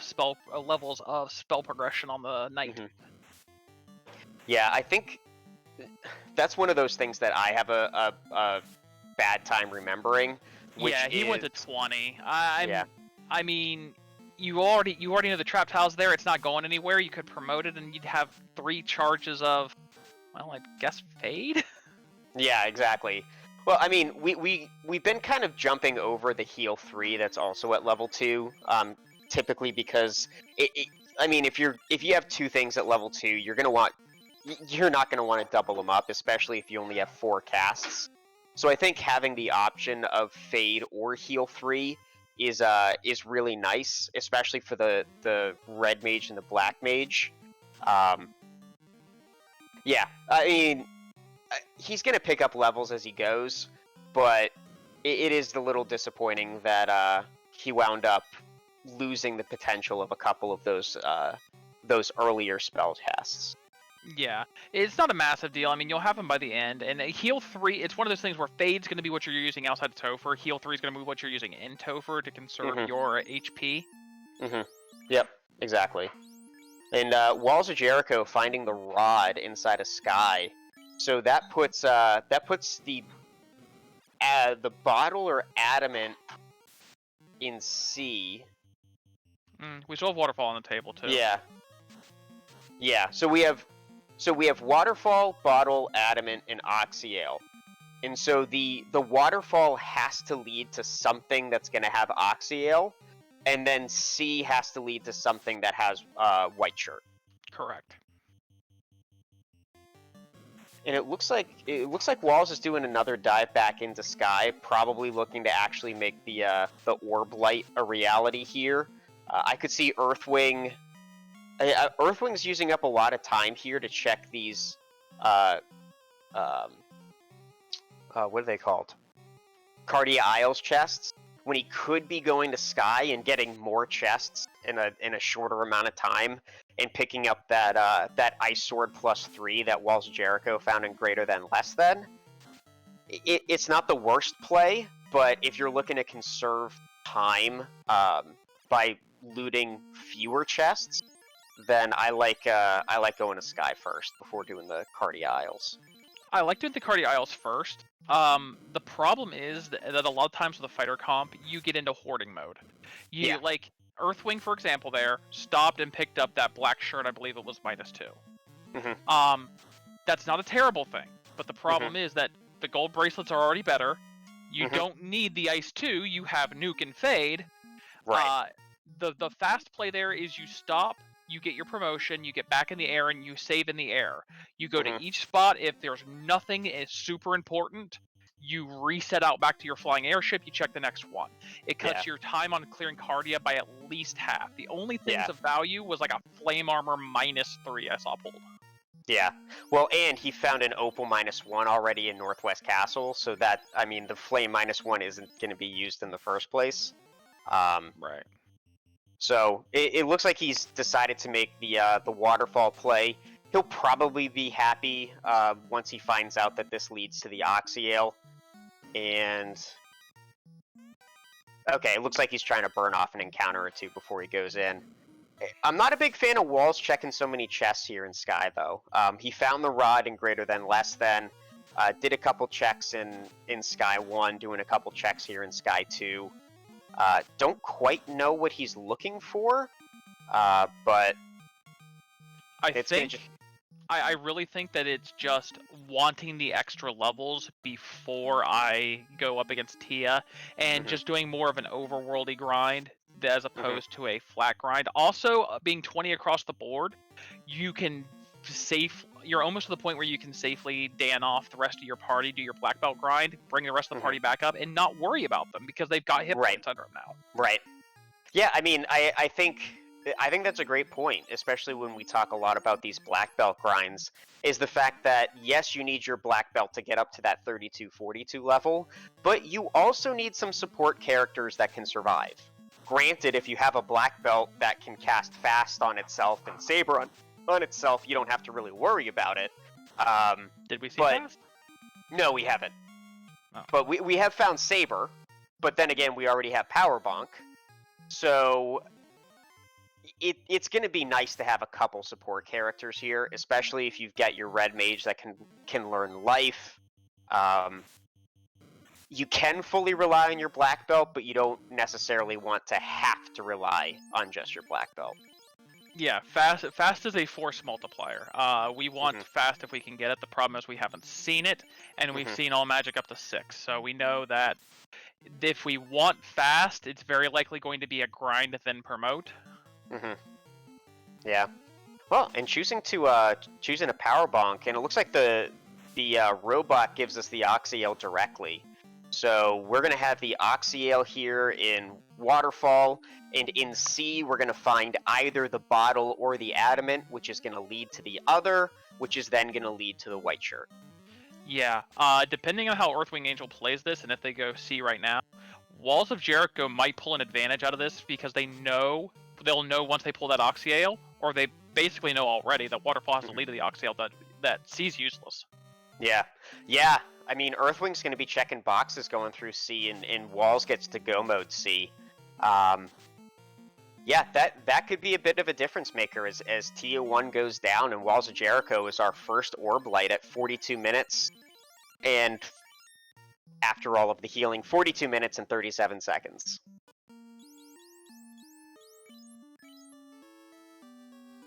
levels of spell progression on the knight. Yeah, I think that's one of those things that I have a bad time remembering. He went to 20. I mean, you already know the trap tile's there. It's not going anywhere. You could promote it, and you'd have 3 charges of, well, I guess fade. Yeah, exactly. Well, I mean, we've been kind of jumping over the heal 3 that's also at level 2, typically because I mean, if you have 2 things at level 2, you're not gonna want to double them up, especially if you only have 4 casts. So I think having the option of fade or heal 3 is really nice, especially for the red mage and the black mage. Yeah, I mean, he's gonna pick up levels as he goes, but it is a little disappointing that he wound up losing the potential of a couple of those earlier spell casts. Yeah, it's not a massive deal. I mean, you'll have them by the end. And heal 3, it's one of those things where fade's going to be what you're using outside of Topher. Heal 3 is going to be what you're using in Topher to conserve your HP. Yep, exactly. And Walls of Jericho finding the rod inside a sky. So that puts the bottle or adamant in C. We still have waterfall on the table too. Yeah. So we have waterfall, bottle, adamant, and oxyale. And so the waterfall has to lead to something that's going to have oxyale, and then C has to lead to something that has white shirt. Correct. And it looks like Walls is doing another dive back into sky, probably looking to actually make the orb light a reality here. I could see Earthwing. Earthwing's using up a lot of time here to check these. What are they called? Cardia Isles chests. When he could be going to Sky and getting more chests in a shorter amount of time, and picking up that Ice Sword +3 that Walls of Jericho found in Greater Than Less Than. It's not the worst play, but if you're looking to conserve time by looting fewer chests, then I like going to Sky first before doing the Cardia Isles. I like doing the Cardi Isles first. The problem is that a lot of times with the fighter comp, you get into hoarding mode. Yeah. Like Earthwing, for example, there stopped and picked up that black shirt. I believe it was -2. That's not a terrible thing, but the problem is that the gold bracelets are already better. You don't need the Ice 2. You have Nuke and Fade. Right. The fast play there is you stop, you get your promotion, you get back in the air, and you save in the air. You go to each spot. If there's nothing is super important, you reset out back to your flying airship. You check the next one. It cuts your time on clearing Cardia by at least half. The only things of value was like a flame armor -3 I saw pulled. Yeah. Well, and he found an Opal -1 already in Northwest Castle, so that, I mean, the Flame -1 isn't going to be used in the first place. Right. So it looks like he's decided to make the waterfall play. He'll probably be happy once he finds out that this leads to the Oxyale. And okay, it looks like he's trying to burn off an encounter or two before he goes in. I'm not a big fan of Walls checking so many chests here in Sky, though. He found the rod in greater than, less than, did a couple checks in Sky 1, doing a couple checks here in Sky 2. Don't quite know what he's looking for, but I really think that it's just wanting the extra levels before I go up against Tia, and just doing more of an overworldy grind as opposed to a flat grind. Also, being 20 across the board, you can you're almost to the point where you can safely Dan off the rest of your party, do your black belt grind, bring the rest of the party back up, and not worry about them because they've got hit points under them now. Right. Yeah, I mean, I think that's a great point, especially when we talk a lot about these black belt grinds, is the fact that, yes, you need your black belt to get up to that 32-42 level, but you also need some support characters that can survive. Granted, if you have a black belt that can cast fast on itself and saber on itself, you don't have to really worry about it. Did we see fast? No, we haven't. Oh. But we have found saber, but then again, we already have power bonk. So it's going to be nice to have a couple support characters here, especially if you've got your red mage that can learn life. You can fully rely on your black belt, but you don't necessarily want to have to rely on just your black belt. Yeah, fast is a force multiplier. We want fast if we can get it. The problem is we haven't seen it, and we've seen all magic up to 6. So we know that if we want fast, it's very likely going to be a grind then promote. Yeah. Well, and choosing a power bonk, and it looks like the robot gives us the Oxyale directly. So we're going to have the Oxyale here in Waterfall, and in C we're going to find either the bottle or the adamant, which is going to lead to the other, which is then going to lead to the white shirt. Yeah, depending on how Earthwing Angel plays this, and if they go C right now, WallsofJerich0 might pull an advantage out of this because they'll know once they pull that Oxyale, or they basically know already that Waterfall has to lead to the Oxyale, that C's useless. Yeah. I mean, Earthwing's going to be checking boxes going through C, and Walls gets to go mode C. Yeah, that could be a bit of a difference maker as TO1 goes down, and WallsofJerich0 is our first Orb Light at 42 minutes. And after all of the healing, 42 minutes and 37 seconds.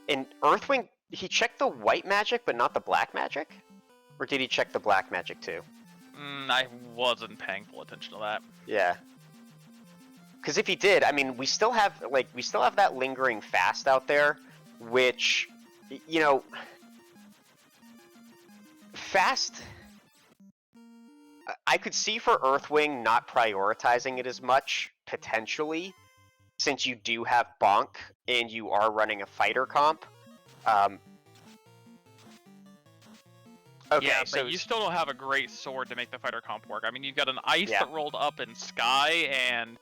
And Earthwing, he checked the white magic, but not the black magic? Or did he check the black magic too? I wasn't paying full attention to that. Yeah. Because if he did, I mean, we still have that lingering fast out there, which, you know, fast. I could see for Earthwing not prioritizing it as much, potentially, since you do have bonk and you are running a fighter comp. Okay, yeah, so but you still don't have a great sword to make the fighter comp work. I mean, you've got an ice that rolled up in Sky, and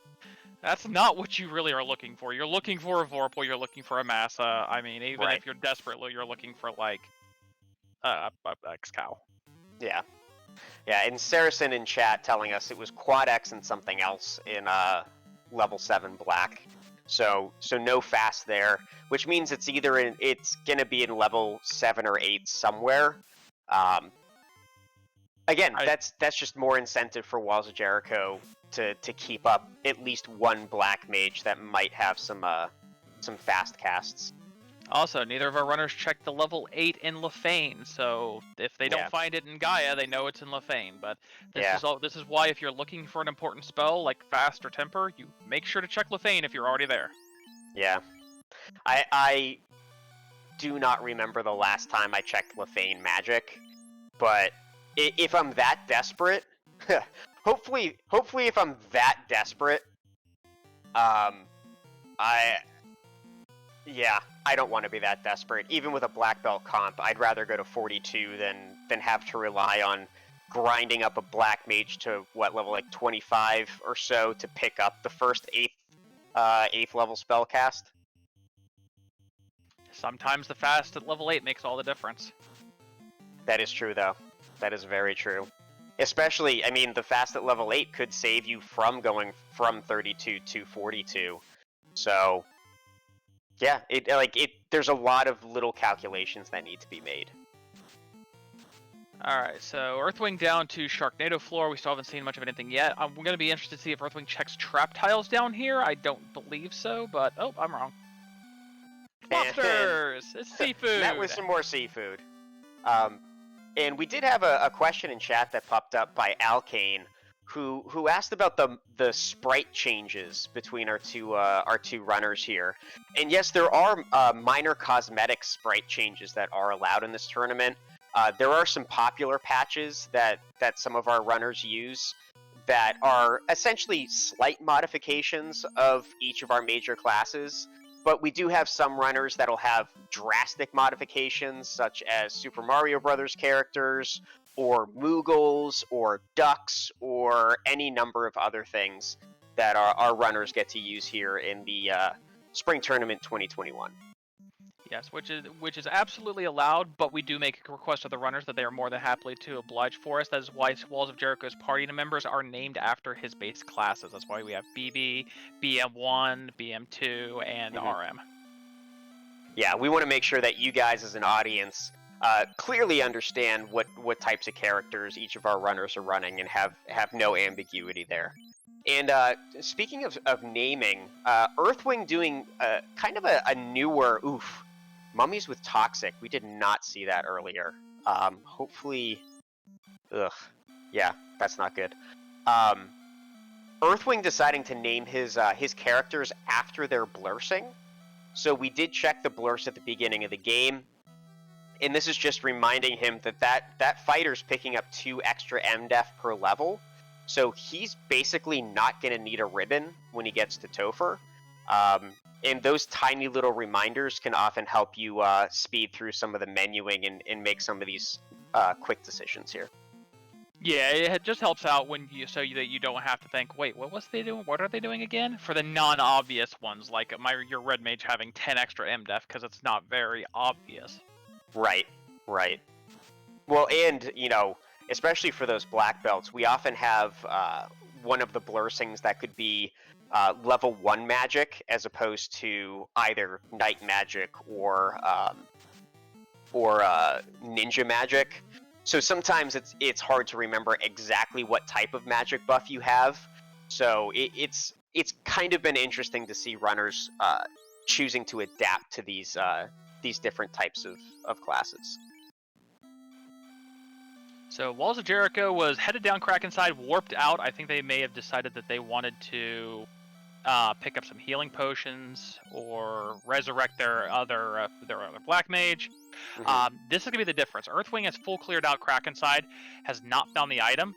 that's not what you really are looking for. You're looking for a Vorpal, you're looking for a Massa. I mean, even if you're desperate, you're looking for, like, X-Cow. Yeah. Yeah, and Saracen in chat telling us it was Quad X and something else in level 7 black. So no fast there, which means it's either it's gonna be in level 7 or 8 somewhere. Again, that's just more incentive for Walls of Jericho to keep up at least one black mage that might have some fast casts. Also, neither of our runners checked the level 8 in Lefane, so if they don't find it in Gaia, they know it's in Lefane. But this is why if you're looking for an important spell like Fast or Temper, you make sure to check Lefane if you're already there. Yeah. I do not remember the last time I checked Lefane Magic, but if I'm that desperate, hopefully if I'm that desperate, I don't want to be that desperate. Even with a black belt comp, I'd rather go to 42 than have to rely on grinding up a black mage to level, like 25 or so to pick up the first 8th level spell cast. Sometimes the fast at level 8 makes all the difference. That is true, though. That is very true. Especially, I mean, the fast at level 8 could save you from going from 32 to 42. So, yeah, there's a lot of little calculations that need to be made. Alright, so Earthwing down to Sharknado floor. We still haven't seen much of anything yet. I'm going to be interested to see if Earthwing checks trap tiles down here. I don't believe so, but... Oh, I'm wrong. Lobsters! It's seafood! That was some more seafood. And we did have a question in chat that popped up by Alkane, who asked about the sprite changes between our two runners here. And yes, there are minor cosmetic sprite changes that are allowed in this tournament. There are some popular patches that some of our runners use that are essentially slight modifications of each of our major classes. But we do have some runners that'll have drastic modifications, such as Super Mario Brothers characters, or Moogles, or Ducks, or any number of other things that our runners get to use here in the Spring Tournament 2021. Yes, which is absolutely allowed, but we do make a request of the runners that they are more than happily to oblige for us. That is why Walls of Jericho's party members are named after his base classes. That's why we have BB, BM1, BM2, and RM. Yeah, we want to make sure that you guys as an audience clearly understand what types of characters each of our runners are running and have no ambiguity there. And speaking of naming, Earthwing doing kind of a newer... Mummies with Toxic. We did not see that earlier. Hopefully... Yeah, that's not good. Earthwing deciding to name his characters after their blursing. So we did check the blurs at the beginning of the game. And this is just reminding him that fighter's picking up 2 extra MDef per level. So he's basically not going to need a ribbon when he gets to Topher. And those tiny little reminders can often help you speed through some of the menuing and make some of these quick decisions here. Yeah, it just helps out so that you don't have to think, wait, what was they doing? What are they doing again? For the non-obvious ones, like your red mage having 10 extra MDef, because it's not very obvious. Right. Well, and, especially for those black belts, we often have one of the blursings that could be level 1 magic as opposed to either night magic or ninja magic. So sometimes it's hard to remember exactly what type of magic buff you have. So it's kind of been interesting to see runners choosing to adapt to these different types of classes. So Walls of Jericho was headed down Kraken side, warped out. I think they may have decided that they wanted to pick up some healing potions or resurrect their other black mage. This is going to be the difference. Earthwing has full cleared out Kraken side, has not found the item,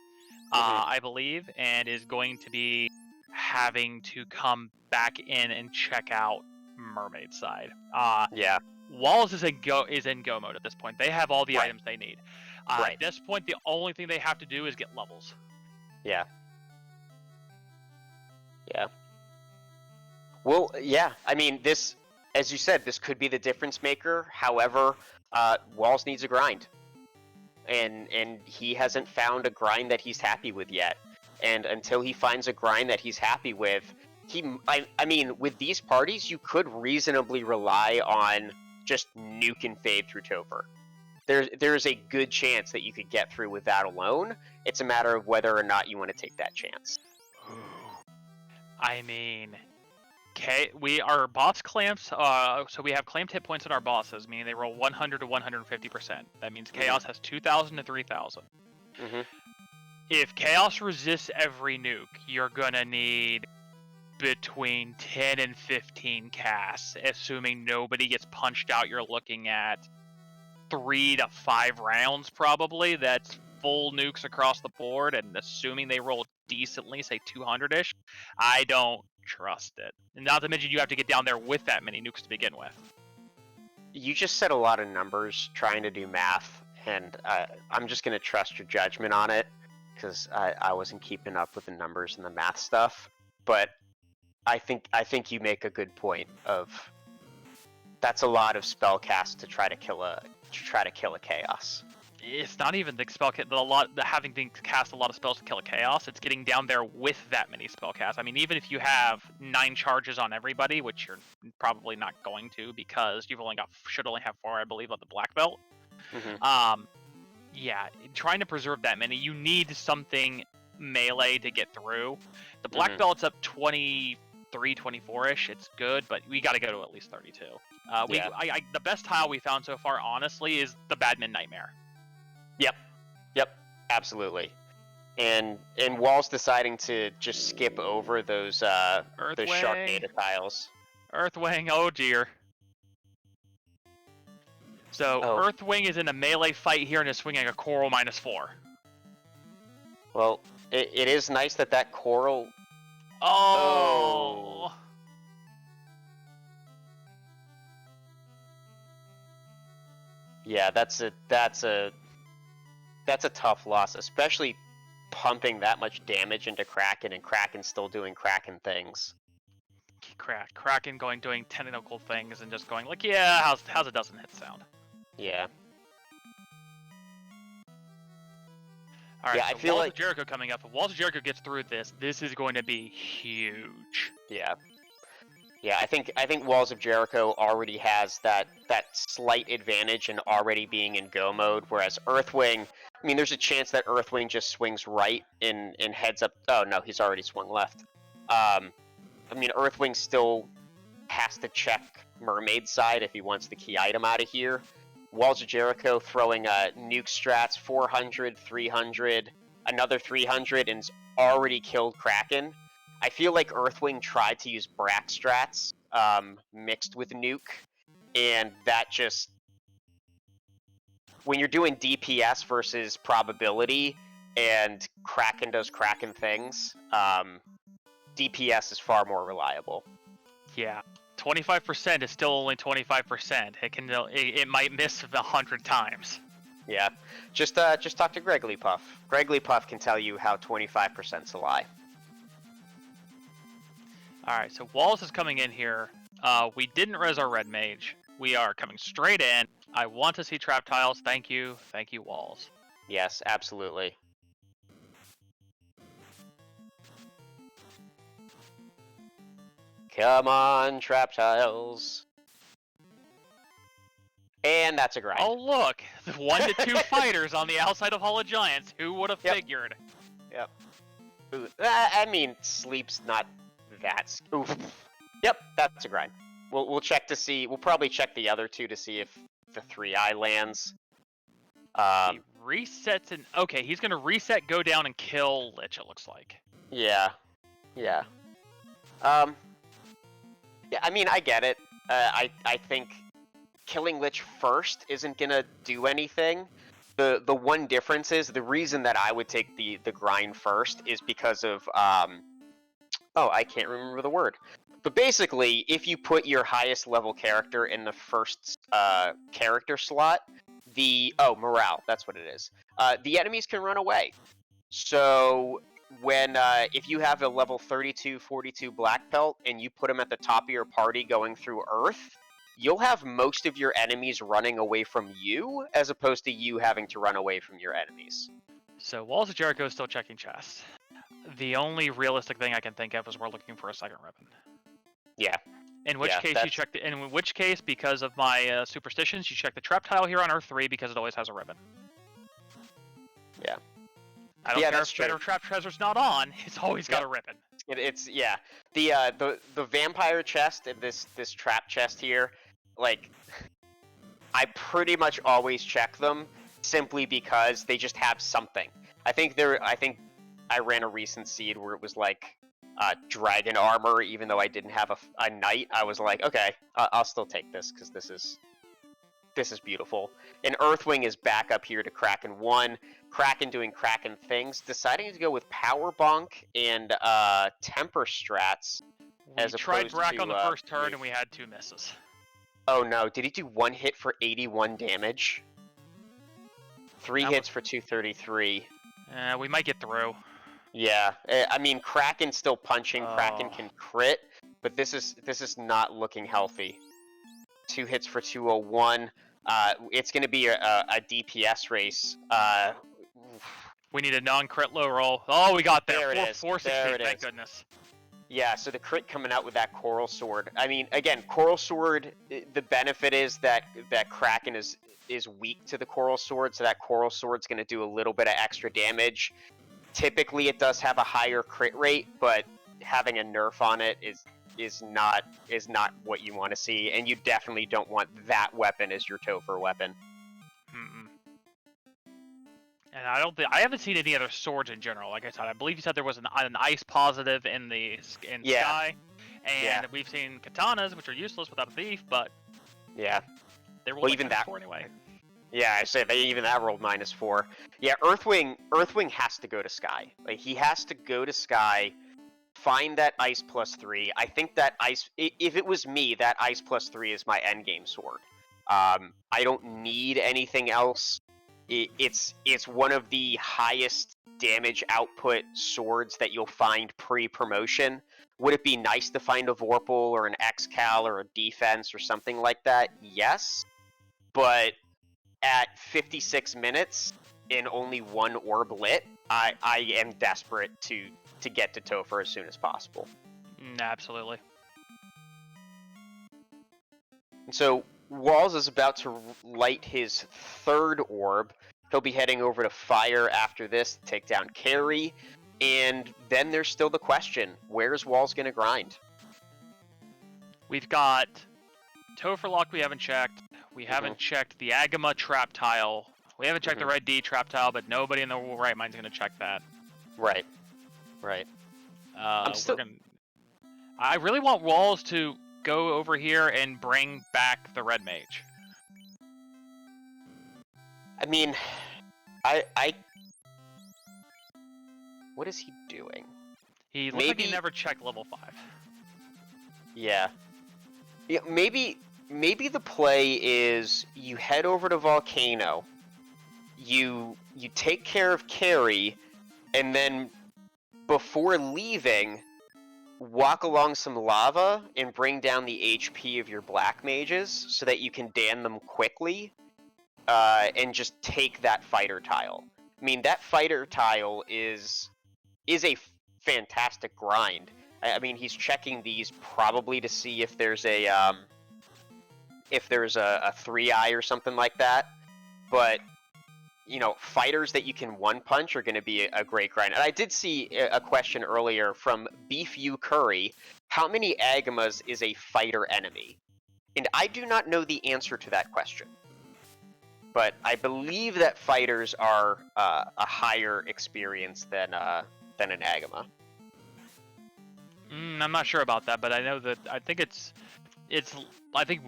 I believe, and is going to be having to come back in and check out Mermaid side. Yeah. Walls is in go mode at this point. They have all the items they need. Right. At this point, the only thing they have to do is get levels. Yeah. Well, yeah. I mean, this, as you said, this could be the difference maker. However, Walls needs a grind, and he hasn't found a grind that he's happy with yet. And until he finds a grind that he's happy with, I mean, with these parties, you could reasonably rely on just nuke and fade through Topher. there's a good chance that you could get through with that alone. It's a matter of whether or not you want to take that chance. I mean, our boss clamps. So we have clamped hit points on our bosses, meaning they roll 100 to 150%. That means Chaos has 2,000 to 3,000. Mm-hmm. If Chaos resists every nuke, you're gonna need between 10 and 15 casts, assuming nobody gets punched out. You're looking at 3 to 5 rounds probably. That's full nukes across the board, and assuming they roll decently, say 200-ish, I don't trust it. And not to mention you have to get down there with that many nukes to begin with. You just said a lot of numbers trying to do math, and I'm just going to trust your judgment on it, because I wasn't keeping up with the numbers and the math stuff. But I think you make a good point of that's a lot of spell cast to try to kill a chaos. It's not even the having to cast a lot of spells to kill a chaos. It's getting down there with that many spell casts. I mean, even if you have 9 charges on everybody, which you're probably not going to because you've should only have 4, I believe, on the black belt. Mm-hmm. Yeah, trying to preserve that many, you need something melee to get through. The black belt's up 23, 24-ish. It's good, but we got to go to at least 32. The best tile we found so far, honestly, is the Badman Nightmare. Yep, absolutely. And Wall's deciding to just skip over those Sharknado tiles. Earthwing, oh dear. So Earthwing is in a melee fight here and is swinging a Coral -4. Well, it is nice that Coral... Oh! Yeah, that's a tough loss, especially pumping that much damage into Kraken and Kraken still doing Kraken things. Kraken doing technical things and just going like, yeah, how's it doesn't hit sound? Yeah. All right, yeah, so I feel Walls like of Jericho coming up. If Walls of Jericho gets through this is going to be huge. Yeah. Yeah, I think Walls of Jericho already has that slight advantage in already being in go mode, whereas Earthwing, I mean, there's a chance that Earthwing just swings right and heads up. Oh no, he's already swung left. I mean, Earthwing still has to check Mermaid's side if he wants the key item out of here. Walls of Jericho throwing nuke strats, 400, 300, another 300, and's already killed Kraken. I feel like Earthwing tried to use Brack strats mixed with nuke, and that just... When you're doing DPS versus probability, and Kraken does Kraken things, DPS is far more reliable. Yeah, 25% is still only 25%. It might miss 100 times. Yeah, just talk to Greggly Puff. Greggly Puff can tell you how 25%'s a lie. All right, so Walls is coming in here. We didn't res our red mage. We are coming straight in. I want to see trap tiles. Thank you, Walls. Yes, absolutely. Come on, trap tiles. And that's a grind. Oh look, 1 to 2 fighters on the outside of Hall of Giants. Who would have figured? Yep. Ooh, I mean, sleep's not that. Oof. Yep, that's a grind. We'll check to see. We'll probably check the other 2 to see if the 3-eye lands. He resets and okay, he's gonna reset, go down, and kill Lich. It looks like. Yeah. Yeah. Yeah. I mean, I get it. I think killing Lich first isn't gonna do anything. The one difference is the reason that I would take the grind first is because of oh, I can't remember the word. But basically, if you put your highest level character in the first character slot, morale, that's what it is. The enemies can run away. So when if you have a level 32, 42 black belt and you put them at the top of your party going through Earth, you'll have most of your enemies running away from you, as opposed to you having to run away from your enemies. So Walls of Jericho is still checking chests. The only realistic thing I can think of is we're looking for a second ribbon. Yeah. In which Yeah, case that's- you check the, in which case, because of my superstitions, you check the trap tile here on Earth 3 because it always has a ribbon. Yeah. I don't Yeah, care that's if true. Better Trap Treasure's not on, it's always got Yep. a ribbon. It's yeah. The vampire chest and this trap chest here, like, I pretty much always check them simply because they just have something. I think I ran a recent seed where it was like dragon armor, even though I didn't have a knight. I was like, okay, I'll still take this because this is beautiful. And Earthwing is back up here to Kraken 1. Kraken doing Kraken things, deciding to go with Power Bonk and Temper strats. We As tried opposed Brack to, on the first turn Reef. and we had 2 misses. Oh no, did he do 1 hit for 81 damage? 3 That hits for 233. We might get through. Yeah, I mean, Kraken's still punching. Kraken can crit, but this is not looking healthy. 2 hits for 201. It's going to be a DPS race. We need a non-crit low roll. Oh, we got there. There it is. 460, There it thank is. goodness. Yeah, so the crit coming out with that Coral Sword. I mean, again, Coral Sword, the benefit is that Kraken is weak to the Coral Sword, so that Coral Sword's going to do a little bit of extra damage. Typically, it does have a higher crit rate, but having a nerf on it is not what you want to see, and you definitely don't want that weapon as your Topher weapon. Mm-mm. And I haven't seen any other swords in general. Like I said, I believe you said there was an ice positive in Sky, and we've seen katanas, which are useless without a thief, but yeah, they roll well, like even that -4 anyway. Yeah, I say even that rolled -4. Yeah, Earthwing has to go to Sky. Like, he has to go to Sky, find that ice +3. I think that ice, if it was me, that ice +3 is my endgame sword. I don't need anything else. It's one of the highest damage output swords that you'll find pre-promotion. Would it be nice to find a Vorpal or an X-Cal or a Defense or something like that? Yes, but at 56 minutes in only 1 orb lit, I am desperate to get to Topher as soon as possible. Absolutely. And so Walls is about to light his 3rd orb. He'll be heading over to Fire after this to take down Carry. And then there's still the question, where's Walls going to grind? We've got Topher Lock we haven't checked. We haven't checked the Agama trap tile. We haven't checked the Red D trap tile, but nobody in the right mind's going to check that. Right. I really want Walls to go over here and bring back the Red Mage. I mean, what is he doing? He looks like he never checked level 5. Yeah, maybe the play is you head over to Volcano, you take care of Carry, and then before leaving, walk along some lava and bring down the HP of your black mages so that you can dan them quickly, and just take that fighter tile. I mean, that fighter tile is a fantastic grind. I mean, he's checking these probably to see if there's a 3-eye or something like that. But, you know, fighters that you can one-punch are going to be a great grind. And I did see a question earlier from Beef U Curry. How many Agamas is a fighter enemy? And I do not know the answer to that question. But I believe that fighters are a higher experience than an Agama. I'm not sure about that, but I know that I think it's I think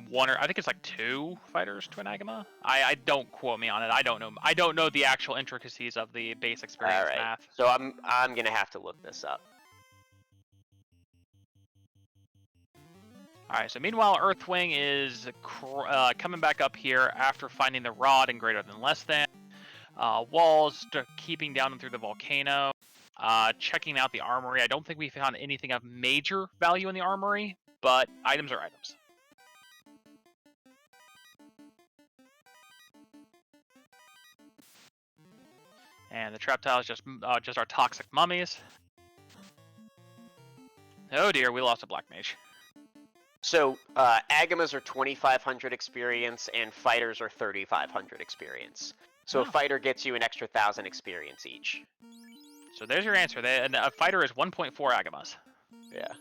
it's like 2 fighters to an Agama. I don't quote me on it. I don't know the actual intricacies of the base experience math. So I'm gonna have to look this up. Alright, so meanwhile Earthwing is coming back up here after finding the rod in greater than less than. Walls keeping down through the volcano. Checking out the armory. I don't think we found anything of major value in the armory, but items are items. And the trap tile is just our toxic mummies. Oh dear, we lost a black mage. So Agamas are 2,500 experience, and fighters are 3,500 experience. So a Oh. fighter gets you an extra 1,000 experience each. So there's your answer. And a fighter is 1.4 Agamas. Yeah.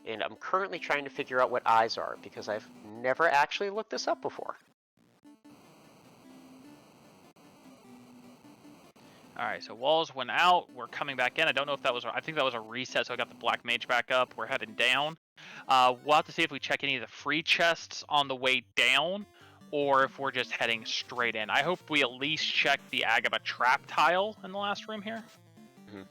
And I'm currently trying to figure out what eyes are, because I've never actually looked this up before. Alright, so walls went out. We're coming back in. I don't know if that was... I think that was a reset, so I got the black mage back up. We're heading down. We'll have to see if we check any of the free chests on the way down, or if we're just heading straight in. I hope we at least check the Agama trap tile in the last room here. Mm-hmm.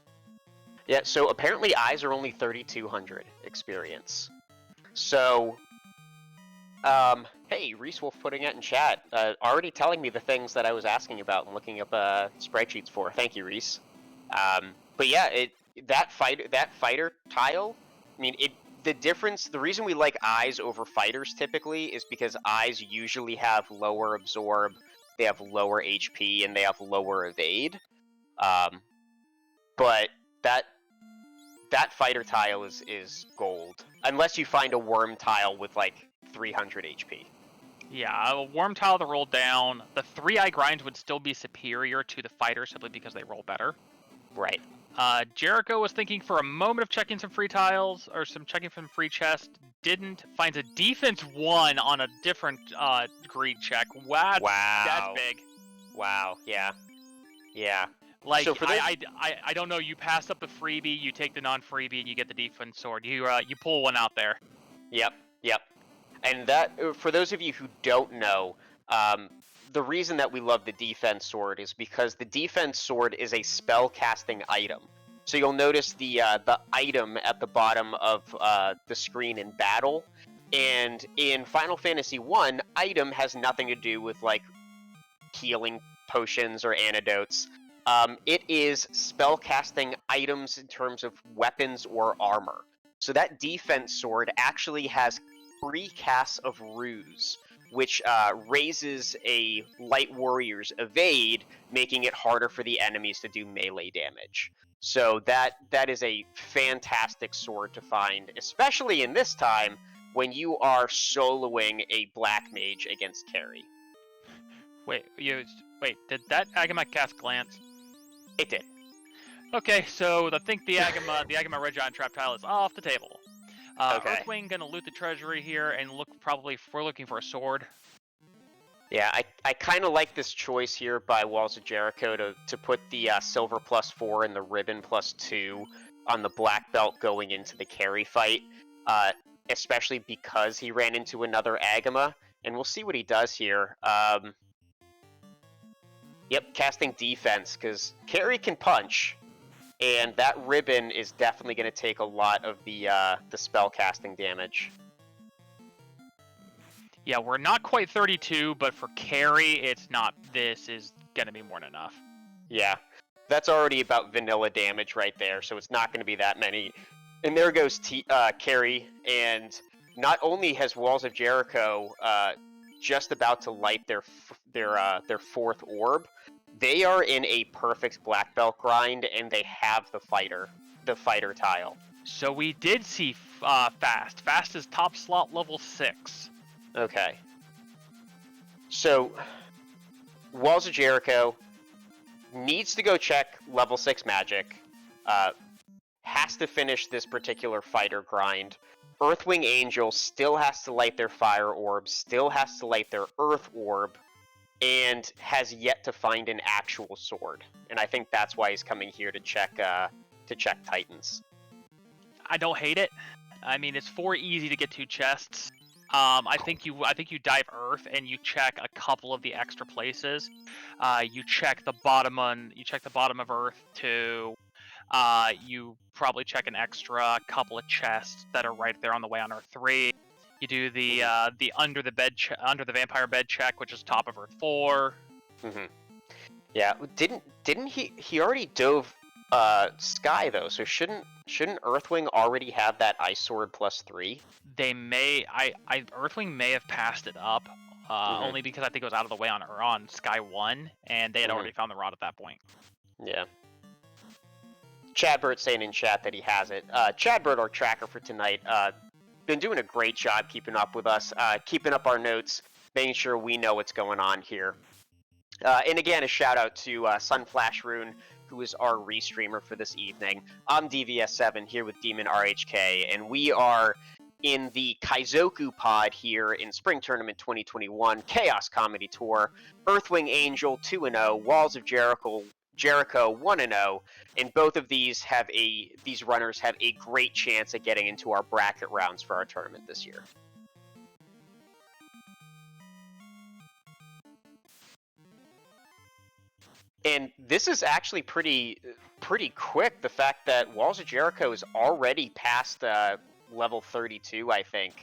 Yeah, so apparently eyes are only 3,200 experience. So, hey, Reese Wolf putting it in chat, already telling me the things that I was asking about and looking up spreadsheets for. Thank you, Reese. But yeah, that fighter tile, I mean, the reason we like eyes over fighters typically is because eyes usually have lower absorb, they have lower HP, and they have lower evade. But that fighter tile is gold, unless you find a worm tile with like 300 HP. Yeah, a worm tile to roll down. The 3-eye grinds would still be superior to the fighter simply because they roll better. Right. Jericho was thinking for a moment of checking some free tiles, or checking some free chests. Didn't. Finds a defense 1 on a different greed check. Wow. That's big. Wow, yeah. Yeah. Like, so for those... I don't know, you pass up the freebie, you take the non-freebie, and you get the defense sword. You pull one out there. Yep. And that, for those of you who don't know, the reason that we love the defense sword is because the defense sword is a spell casting item. So you'll notice the item at the bottom of the screen in battle, and in Final Fantasy I, item has nothing to do with like healing potions or antidotes. It is spell casting items in terms of weapons or armor. So that defense sword actually has 3 casts of ruse, which raises a light warrior's evade, making it harder for the enemies to do melee damage. So that is a fantastic sword to find, especially in this time when you are soloing a black mage against carry. Wait, did that Agama cast Glance? It did. Okay, so I think the Agama Red Giant trap tile is off the table. Okay. Earthwing gonna loot the treasury here and we're looking for a sword. Yeah, I kind of like this choice here by WallsofJerich0 to put the silver +4 and the ribbon +2 on the black belt going into the carry fight, especially because he ran into another Agama, and we'll see what he does here. Yep, casting defense, because carry can punch, and that ribbon is definitely going to take a lot of the spell casting damage. Yeah, we're not quite 32, but for carry, it's not. This is going to be more than enough. Yeah, that's already about vanilla damage right there, so it's not going to be that many. And there goes carry, and not only has WallsofJerich0 just about to light their 4th orb, they are in a perfect black belt grind, and they have the fighter tile. So we did see Fast. Fast is top slot level 6. Okay. So WallsofJerich0 needs to go check level 6 magic. Has to finish this particular fighter grind. Earthwing Angel still has to light their fire orb, still has to light their earth orb, and has yet to find an actual sword. And I think that's why he's coming here to check Titans. I don't hate it. I mean, it's 4 easy to get 2 chests. I think you dive Earth and you check a couple of the extra places. You check the bottom of Earth too. You probably check an extra couple of chests that are right there on the way on Earth 3. You do the under the vampire bed check, which is top of Earth 4. Mm-hmm. Yeah, didn't he already dove Sky though? So shouldn't Earthwing already have that ice sword +3? They may. Earthwing may have passed it up, only because I think it was out of the way on Sky 1, and they had already found the rod at that point. Yeah. Chadbert saying in chat that he has it. Chadbert, our tracker for tonight, been doing a great job keeping up with us, keeping up our notes, making sure we know what's going on here. And again, a shout out to Sunflash Rune, who is our restreamer for this evening. I'm DVS7 here with Demon RHK, and we are in the Kaizoku pod here in Spring Tournament 2021 Chaos Comedy Tour. Earthwing Angel 2-0, Walls of Jericho 1-0, and both of these runners have a great chance at getting into our bracket rounds for our tournament this year. And this is actually pretty quick. The fact that Walls of Jericho is already past level 32, I think.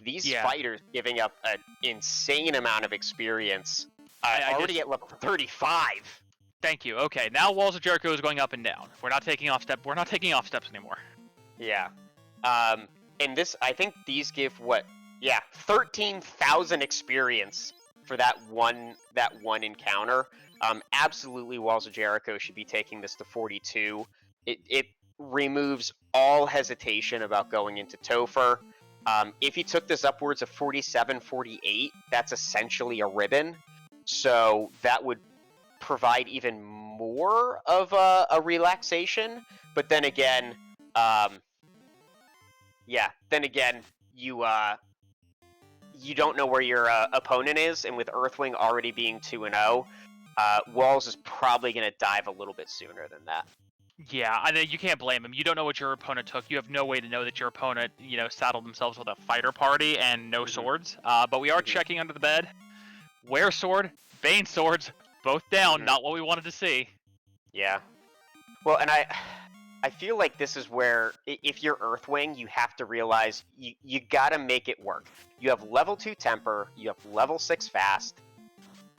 These fighters giving up an insane amount of experience. Already at level 35. Thank you. Okay, now Walls of Jericho is going up and down. We're not taking off steps anymore. Yeah. And this, I think these give 13,000 experience for that one encounter. Absolutely, Walls of Jericho should be taking this to 42. It removes all hesitation about going into Topher. If he took this upwards of 47, 48, that's essentially a ribbon. So that would provide even more of a relaxation. But then again, you don't know where your opponent is, and with Earthwing already being 2-0, Walls is probably going to dive a little bit sooner than that. Yeah, I mean, you can't blame him. You don't know what your opponent took. You have no way to know that your opponent, saddled themselves with a fighter party and no swords. But we are checking under the bed. Wear sword, Bane swords, both down. Not what we wanted to see. Yeah. Well, and I feel like this is where, if you're Earthwing, you have to realize you gotta make it work. You have level 2 temper, you have level 6 fast.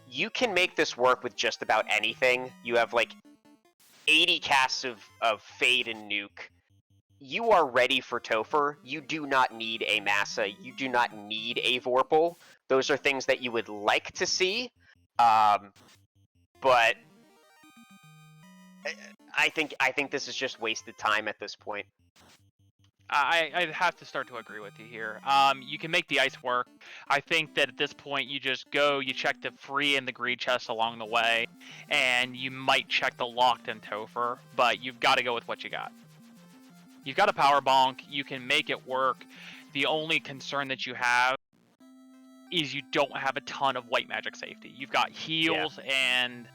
You can make this work with just about anything. You have like 80 casts of Fade and Nuke. You are ready for Topher. You do not need a Massa. You do not need a Vorpal. Those are things that you would like to see. But I think this is just wasted time at this point. I have to start to agree with you here. You can make the ice work. I think that at this point you just go, you check the free and the greed chest along the way, and you might check the locked and Topher, but you've got to go with what you got. You've got a power bonk, you can make it work. The only concern that you have is you don't have a ton of white magic safety. You've got heals and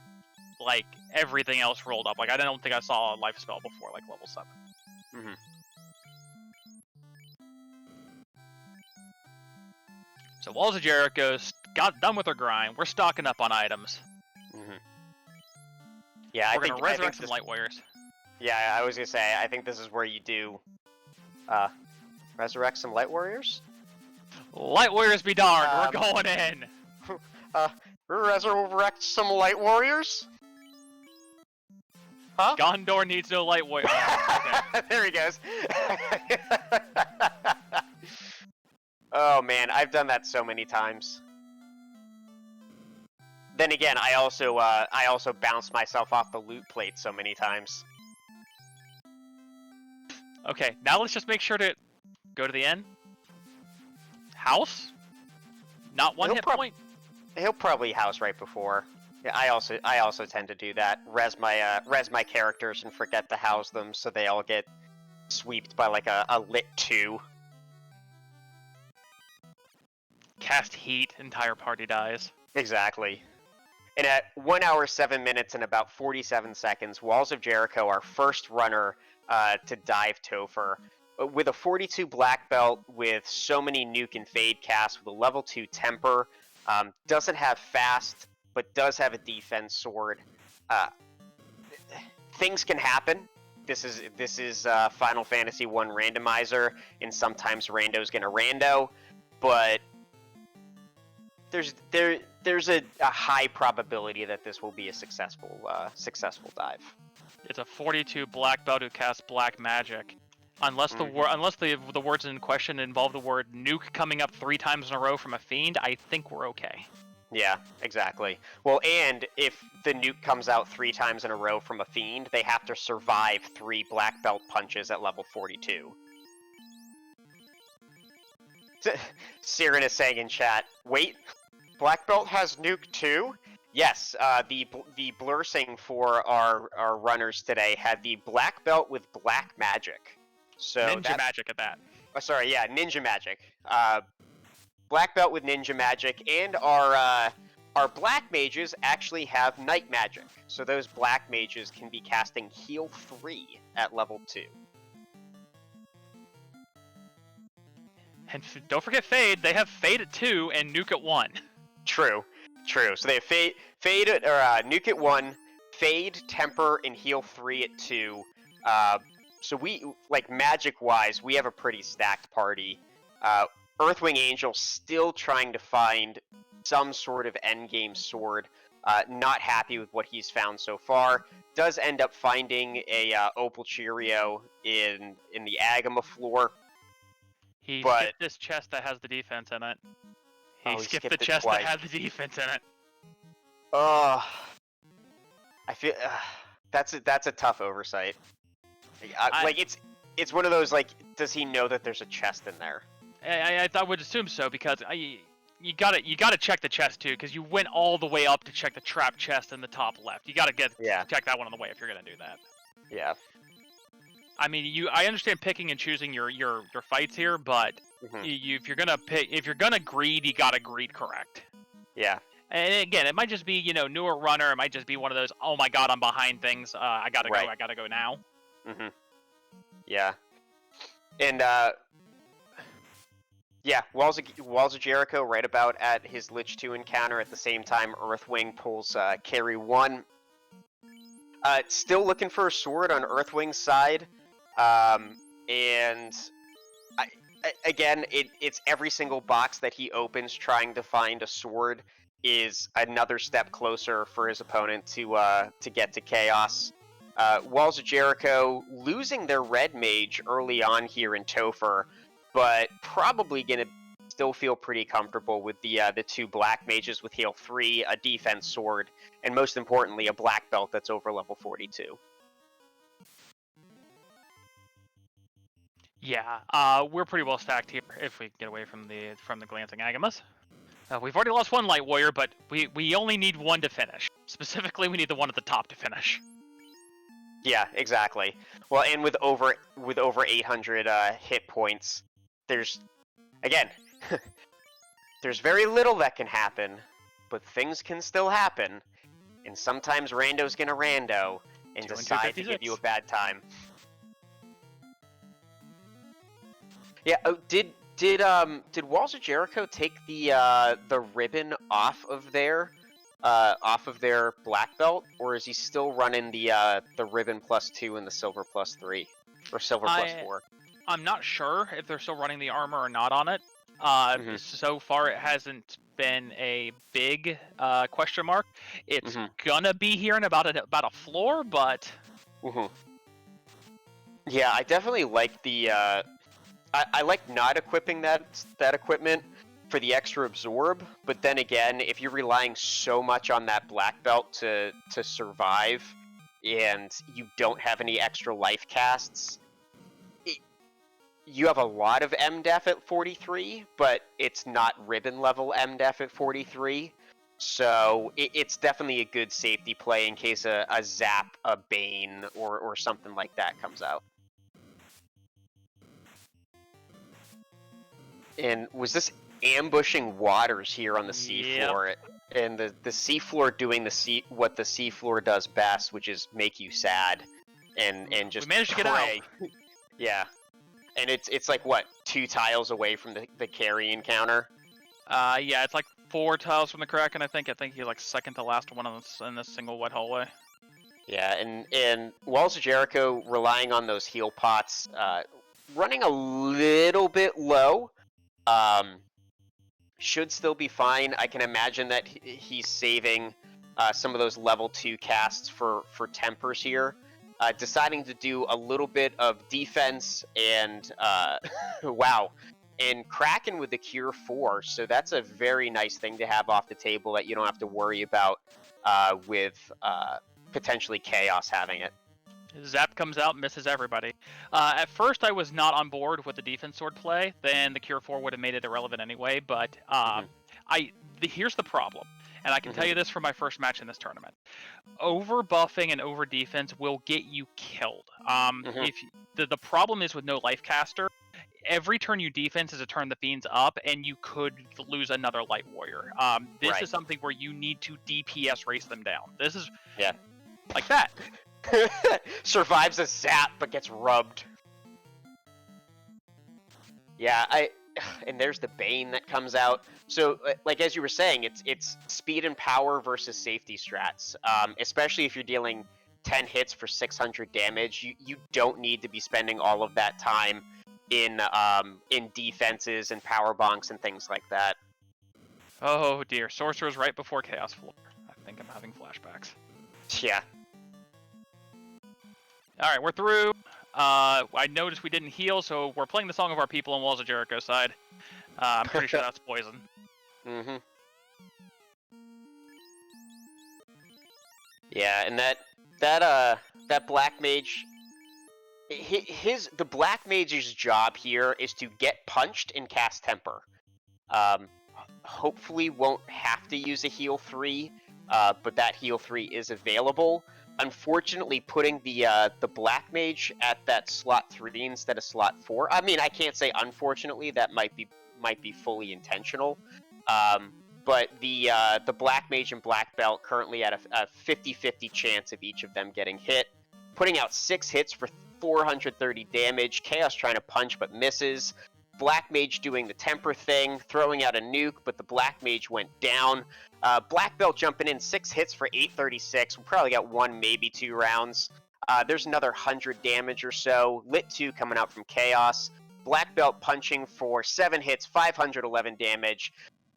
like everything else rolled up. Like I don't think I saw a life spell before like level 7. Mm-hmm. So Walls of Jericho got done with her grind. We're stocking up on items. Mm-hmm. Yeah, we're gonna resurrect some light warriors. Yeah, I was gonna say I think this is where you do resurrect some light warriors. Light warriors be darned. We're going in. Resurrect some light warriors. Huh? Gondor needs no light warriors. Okay. There he goes. Oh man, I've done that so many times. Then again, I also bounced myself off the loot plate so many times. Okay, now let's just make sure to go to the end. House? Not one hit point? He'll probably house right before. Yeah, I also tend to do that. Res my characters and forget to house them, so they all get sweeped by like a lit 2. Cast heat, entire party dies. Exactly. And at 1 hour, 7 minutes, and about 47 seconds, Walls of Jericho, our first runner to dive Topher, with a 42 black belt, with so many nuke and fade casts, with a level 2 temper, doesn't have fast, but does have a defense sword. Things can happen. This is Final Fantasy 1 randomizer, and sometimes rando's gonna rando, but there's a high probability that this will be a successful dive. It's a 42 black belt who casts black magic. Unless the words in question involve the word nuke coming up 3 times in a row from a fiend, I think we're okay. Yeah, exactly. Well, and if the nuke comes out 3 times in a row from a fiend, they have to survive 3 black belt punches at level 42. Siren is saying in chat, wait, black belt has nuke too? Yes, the blursing for our runners today had the black belt with black magic. So Ninja magic at that. Oh, sorry, yeah, ninja magic. Black belt with ninja magic, and our black mages actually have night magic. So those black mages can be casting heal 3 at level 2. And don't forget Fade. They have Fade at 2 and Nuke at 1. True. So they have Fade or Nuke at 1, Fade, Temper, and heal 3 at 2. So we, like, magic-wise, we have a pretty stacked party. Earthwing Angel still trying to find some sort of endgame sword. Not happy with what he's found so far. Does end up finding a Opal Cheerio in the Agama floor. He But- skipped this chest that has the defense in it. He he skipped skipped the it chest twice. that had the defense in it. I feel that's a tough oversight. Like it's one of those, like, does he know that there's a chest in there? I would assume so, because you gotta check the chest too, because you went all the way up to check the trap chest in the top left. You gotta check that one on the way if you're gonna do that. Yeah. I mean, I understand picking and choosing your fights here, but Mhm. if you're gonna greed, you gotta greed correct. Yeah. And again, it might just be newer runner. It might just be one of those, oh my god, I'm behind things. I gotta Right. go. I gotta go now. Mhm. Yeah. And yeah, Walls of Jericho right about at his Lich 2 encounter. At the same time, Earthwing pulls carry 1. Still looking for a sword on Earthwing's side. And again, it's every single box that he opens trying to find a sword is another step closer for his opponent to get to Chaos. Walls of Jericho losing their red mage early on here in Topher, but probably going to still feel pretty comfortable with the 2 black mages with heal 3, a defense sword, and most importantly, a black belt that's over level 42. Yeah, we're pretty well stacked here if we get away from the glancing Agamas. We've already lost 1 light warrior, but we only need 1 to finish. Specifically, we need the one at the top to finish. Yeah, exactly. Well, and with over 800 hit points, there's there's very little that can happen, but things can still happen, and sometimes Rando's gonna rando and 2 and decide to 256. give you a bad time. Yeah. Oh, did Walls of Jericho take the ribbon off of their black belt, or is he still running the ribbon +2 and the silver +3, or silver +4? I'm not sure if they're still running the armor or not on it. So far, it hasn't been a big question mark. It's gonna be here in about a floor, but yeah, I definitely like the I like not equipping that equipment for the extra absorb, but then again, if you're relying so much on that black belt to survive, and you don't have any extra life casts, you have a lot of MDef at 43, but it's not ribbon level MDef at 43, so it's definitely a good safety play in case a Zap, a Bane, or something like that comes out. And was this ambushing waters here on the seafloor? And the seafloor doing what the seafloor does best, which is make you sad and just we managed to get out. Yeah, and it's like what, 2 tiles away from the carry encounter? Yeah, it's like 4 tiles from the Kraken. I think he's like second to last one in this single wet hallway. Yeah, and Walls of Jericho relying on those heal pots, running a little bit low. Should still be fine. I can imagine that he's saving some of those level 2 casts for tempers here. Deciding to do a little bit of defense and wow, and Kraken with the Cure 4, so that's a very nice thing to have off the table that you don't have to worry about with potentially Chaos having it. Zap comes out, misses everybody. At first, I was not on board with the defense sword play. Then the Cure 4 would have made it irrelevant anyway. But here's the problem, and I can tell you this from my first match in this tournament: over buffing and over defense will get you killed. If the problem is with no life caster, every turn you defense is a turn the fiend's up, and you could lose another light warrior. This is something where you need to DPS race them down. This is like that. Survives a zap but gets rubbed. Yeah, and there's the Bane that comes out. So, like as you were saying, it's speed and power versus safety strats. Especially if you're dealing 10 hits for 600 damage, you don't need to be spending all of that time in defenses and power bonks and things like that. Oh dear, Sorcerer's right before Chaos Floor. I think I'm having flashbacks. Yeah. All right, we're through. I noticed we didn't heal, so we're playing the Song of Our People on Walls of Jericho side. I'm pretty sure that's poison. Yeah, and that Black Mage, the Black Mage's job here is to get punched and cast Temper. Hopefully won't have to use a heal 3, but that heal 3 is available. Unfortunately, putting the Black Mage at that slot 3 instead of slot 4. I mean, I can't say unfortunately, that might be fully intentional. But the Black Mage and Black Belt currently at a 50-50 chance of each of them getting hit. Putting out 6 hits for 430 damage. Chaos trying to punch but misses. Black Mage doing the temper thing, throwing out a nuke, but the Black Mage went down. Black Belt jumping in 6 hits for 836. We'll probably got 1, maybe 2 rounds. There's another 100 damage or so. Lit 2 coming out from Chaos. Black Belt punching for 7 hits, 511 damage.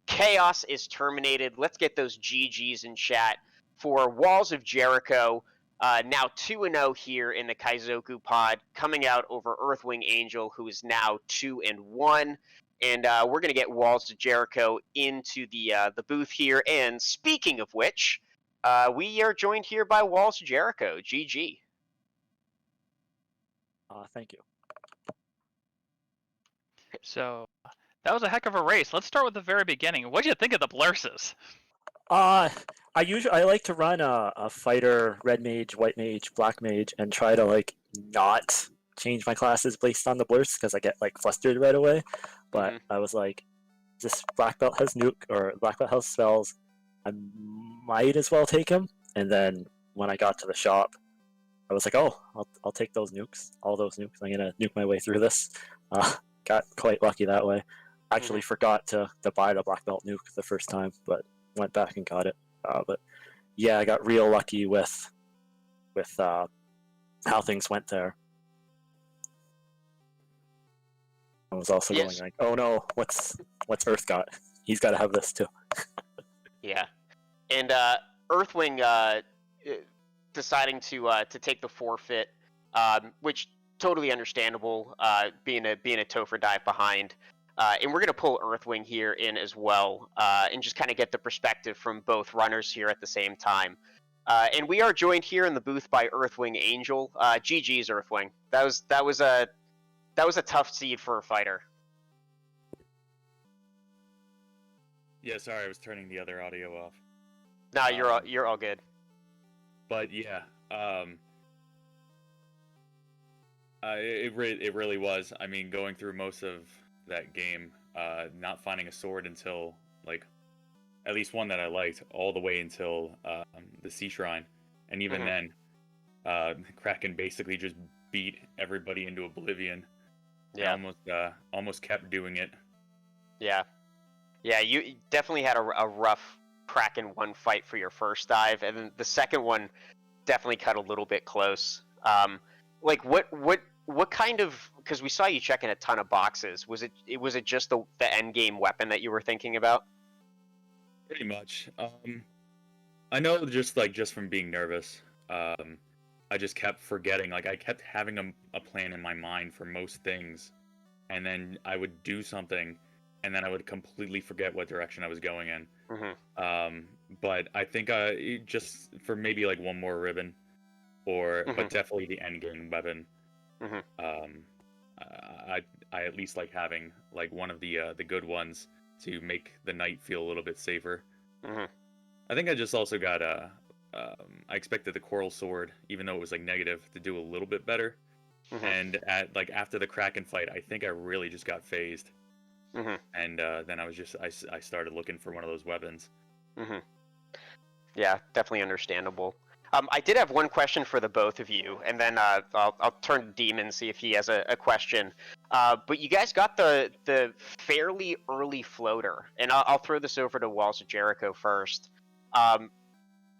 Chaos is terminated. Let's get those GGs in chat for Walls of Jericho. Now 2-0 here in the Kaizoku pod, coming out over Earthwing Angel, who is now 2-1. And we're going to get Walls of Jericho into the booth here. And speaking of which, we are joined here by Walls of Jericho. GG. Thank you. So, that was a heck of a race. Let's start with the very beginning. What'd you think of the blurses? I like to run a fighter, red mage, white mage, black mage, and try to like not change my classes based on the blurs because I get like flustered right away. But I was like, this black belt has nuke or black belt has spells. I might as well take him. And then when I got to the shop, I was like, oh, I'll take those nukes, all those nukes. I'm gonna nuke my way through this. Got quite lucky that way. Actually forgot to buy the black belt nuke the first time, but went back and got it. But yeah, I got real lucky with how things went there. I was also going like, oh no, what's Earth got? He's got to have this too. Yeah, and Earthwing deciding to take the forfeit, which totally understandable, being a Topher dive behind. And we're going to pull Earthwing here in as well, and just kind of get the perspective from both runners here at the same time. And we are joined here in the booth by Earthwing Angel. GG's Earthwing. That was a tough seed for a fighter. Yeah, sorry, I was turning the other audio off. No, you're all good. But yeah, it really was. I mean, going through most of that game, not finding a sword until like at least one that I liked, all the way until the Sea Shrine, and even then, Kraken basically just beat everybody into oblivion. Yeah, almost kept doing it. Yeah, you definitely had a rough Kraken 1 fight for your first dive, and then the second one definitely cut a little bit close. Like what kind of, because we saw you checking a ton of boxes, was it just the end game weapon that you were thinking about? Pretty much. I know just from being nervous, I just kept forgetting. Like I kept having a plan in my mind for most things, and then I would do something, and then I would completely forget what direction I was going in. But I think just for maybe like one more ribbon, but definitely the end game weapon. I at least like having like one of the good ones to make the night feel a little bit safer. I think I just also got I expected the coral sword, even though it was like negative, to do a little bit better. And at like after the Kraken fight, I think I really just got phased. And then I started looking for one of those weapons. Yeah, definitely understandable. I did have one question for the both of you, and then I'll turn to Demon, see if he has a question. But you guys got the fairly early floater, and I'll throw this over to WallsofJerich0 first.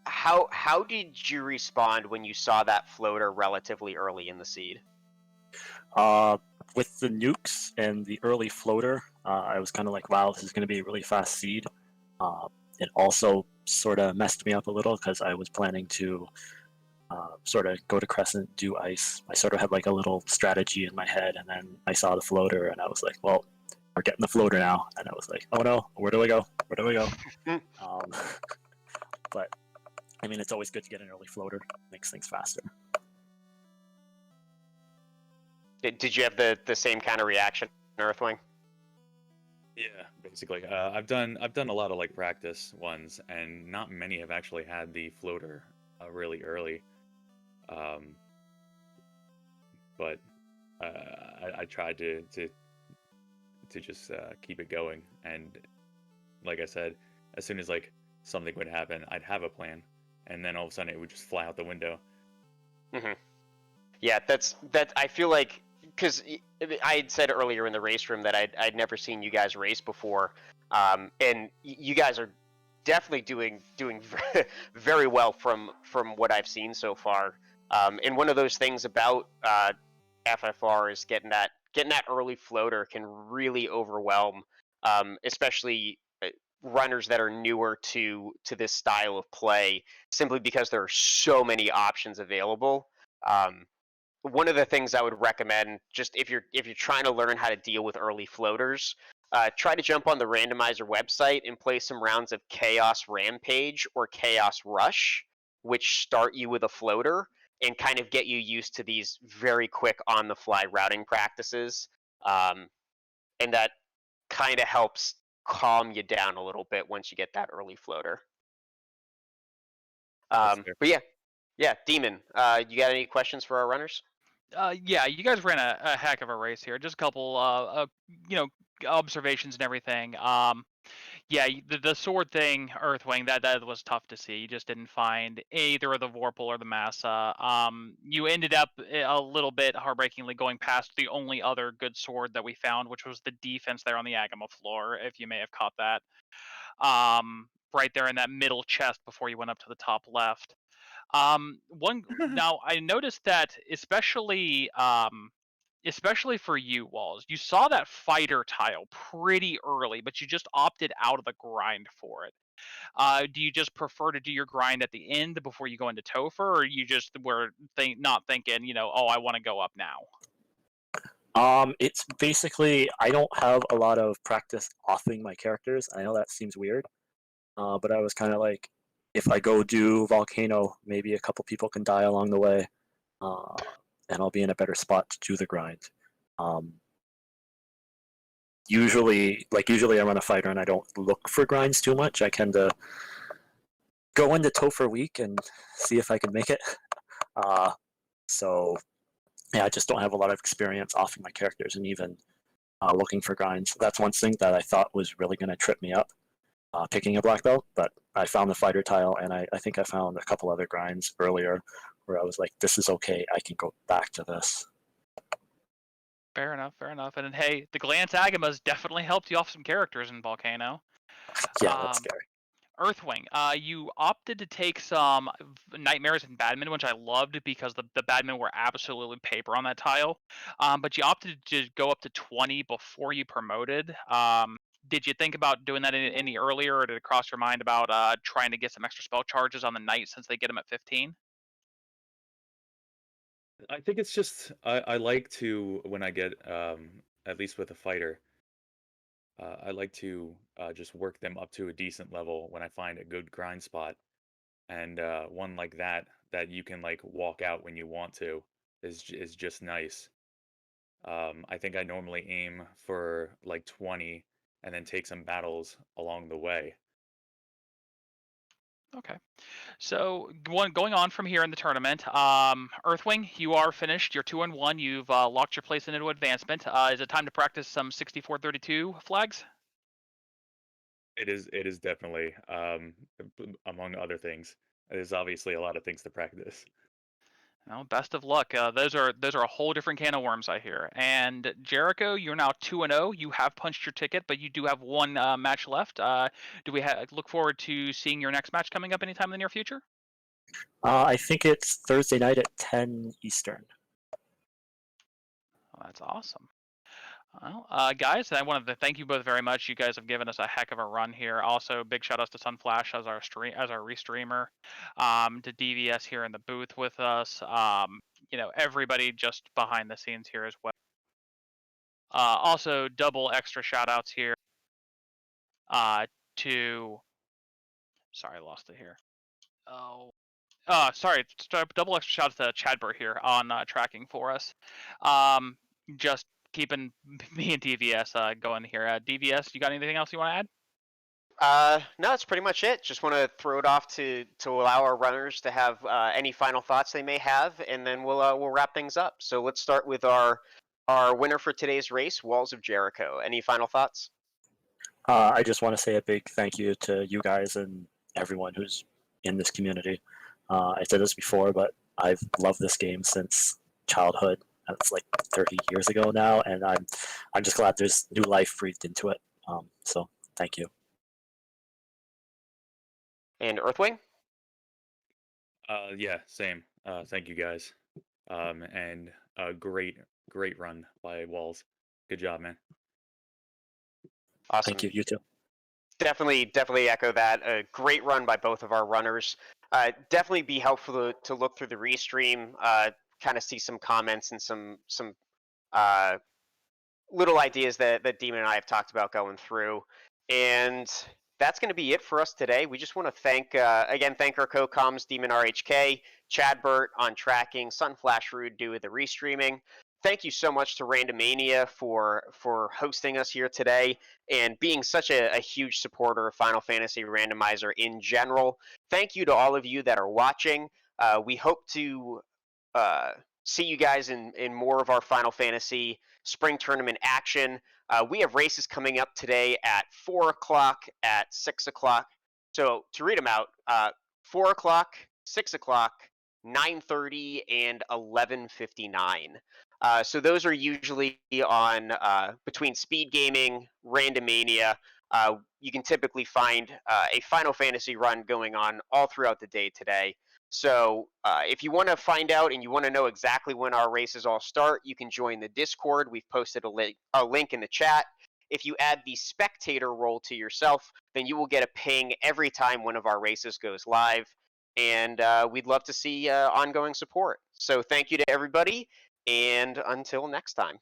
How did you respond when you saw that floater relatively early in the seed? With the nukes and the early floater, I was kind of like, wow, this is going to be a really fast seed. It also sort of messed me up a little because I was planning to sort of go to Crescent, do ice. I sort of had like a little strategy in my head, and then I saw the floater, and I was like, well, we're getting the floater now. And I was like, oh no, where do I go? Where do I go? But I mean, it's always good to get an early floater. It makes things faster. Did you have the same kind of reaction, Earthwing? Yeah, basically. I've done a lot of like practice ones, and not many have actually had the floater really early. But I tried to just keep it going, and like I said, as soon as like something would happen, I'd have a plan, and then all of a sudden it would just fly out the window. Yeah, that. I feel like, because I had said earlier in the race room that I'd never seen you guys race before, and you guys are definitely doing very well from what I've seen so far. And one of those things about FFR is getting that early floater can really overwhelm, especially runners that are newer to this style of play, simply because there are so many options available. One of the things I would recommend, just if you're trying to learn how to deal with early floaters, try to jump on the Randomizer website and play some rounds of Chaos Rampage or Chaos Rush, which start you with a floater and kind of get you used to these very quick on-the-fly routing practices, and that kind of helps calm you down a little bit once you get that early floater. But yeah, Demon, you got any questions for our runners? Yeah, you guys ran a heck of a race here. Just a couple, observations and everything. Yeah, the sword thing, Earthwing, that was tough to see. You just didn't find either of the Vorpal or the Massa. You ended up a little bit heartbreakingly going past the only other good sword that we found, which was the defense there on the Agama floor, if you may have caught that. Right there in that middle chest before you went up to the top left. Now I noticed that especially for you, Walls, you saw that fighter tile pretty early, but you just opted out of the grind for it. Do you just prefer to do your grind at the end before you go into Topher, or you just were not thinking, oh, I want to go up now? It's basically, I don't have a lot of practice offing my characters. I know that seems weird, but I was kind of like, if I go do Volcano, maybe a couple people can die along the way, and I'll be in a better spot to do the grind. Usually I run a fighter and I don't look for grinds too much. I tend to go into Topher week and see if I can make it. So yeah, I just don't have a lot of experience offing my characters and even looking for grinds. That's one thing that I thought was really going to trip me up, picking a black belt, but I found the fighter tile, and I think I found a couple other grinds earlier where I was like, this is okay, I can go back to this. Fair enough. And hey, the Glance Agamas definitely helped you off some characters in Volcano. Yeah, that's scary. Earthwing, you opted to take some Nightmares and Badman, which I loved because the Badman were absolutely paper on that tile. But you opted to go up to 20 before you promoted. Did you think about doing that any earlier, or did it cross your mind about trying to get some extra spell charges on the Knight since they get them at 15? I think it's just I like to, when I get at least with a fighter, I like to just work them up to a decent level when I find a good grind spot. And one like that you can like walk out when you want to is just nice. I think I normally aim for like 20 and then take some battles along the way. Okay. So going on from here in the tournament, Earthwing, you are finished. You're 2-1. You've locked your place into advancement. Is it time to practice some 64-32 flags? It is definitely among other things. There's obviously a lot of things to practice. Well, best of luck. Those are a whole different can of worms, I hear. And Jericho, you're now 2-0. You have punched your ticket, but you do have one match left. Do we look forward to seeing your next match coming up anytime in the near future? I think it's Thursday night at 10 Eastern. Well, that's awesome. Well, guys, I wanted to thank you both very much. You guys have given us a heck of a run here. Also, big shout outs to Sunflash as our restreamer, to DVS here in the booth with us. Everybody just behind the scenes here as well. Also, double extra shout outs here to. Sorry, I lost it here. Oh. Sorry, double extra shout out to Chadbert here on tracking for us. Just keeping me and DVS going here. DVS, you got anything else you want to add? No, that's pretty much it. Just want to throw it off to allow our runners to have any final thoughts they may have, and then we'll wrap things up. So let's start with our winner for today's race, Walls of Jericho. Any final thoughts? I just want to say a big thank you to you guys and everyone who's in this community. I said this before, but I've loved this game since childhood. It's like 30 years ago now, and I'm just glad there's new life breathed into it. So thank you. And Earthwing? Yeah, same. Thank you guys. And a great run by Walls. Good job, man. Awesome. Thank you. You too. Definitely echo that. A great run by both of our runners. Definitely be helpful to look through the restream, kind of see some comments and some little ideas that Demon and I have talked about going through. And that's going to be it for us today. We just want to thank our co-coms, Demon RHK, Chadbert on tracking, Sunflash Rude due with the restreaming. Thank you so much to Randomania for hosting us here today and being such a huge supporter of Final Fantasy Randomizer in general. Thank you to all of you that are watching. We hope to see you guys in more of our Final Fantasy spring tournament action. We have races coming up today at 4 o'clock, at 6 o'clock. So to read them out, 4 o'clock, 6 o'clock, 9:30, and 11:59. So those are usually on between Speed Gaming, Randomania. You can typically find a Final Fantasy run going on all throughout the day today. So if you want to find out and you want to know exactly when our races all start, you can join the Discord. We've posted a link in the chat. If you add the spectator role to yourself, then you will get a ping every time one of our races goes live. And we'd love to see ongoing support. So thank you to everybody, and until next time.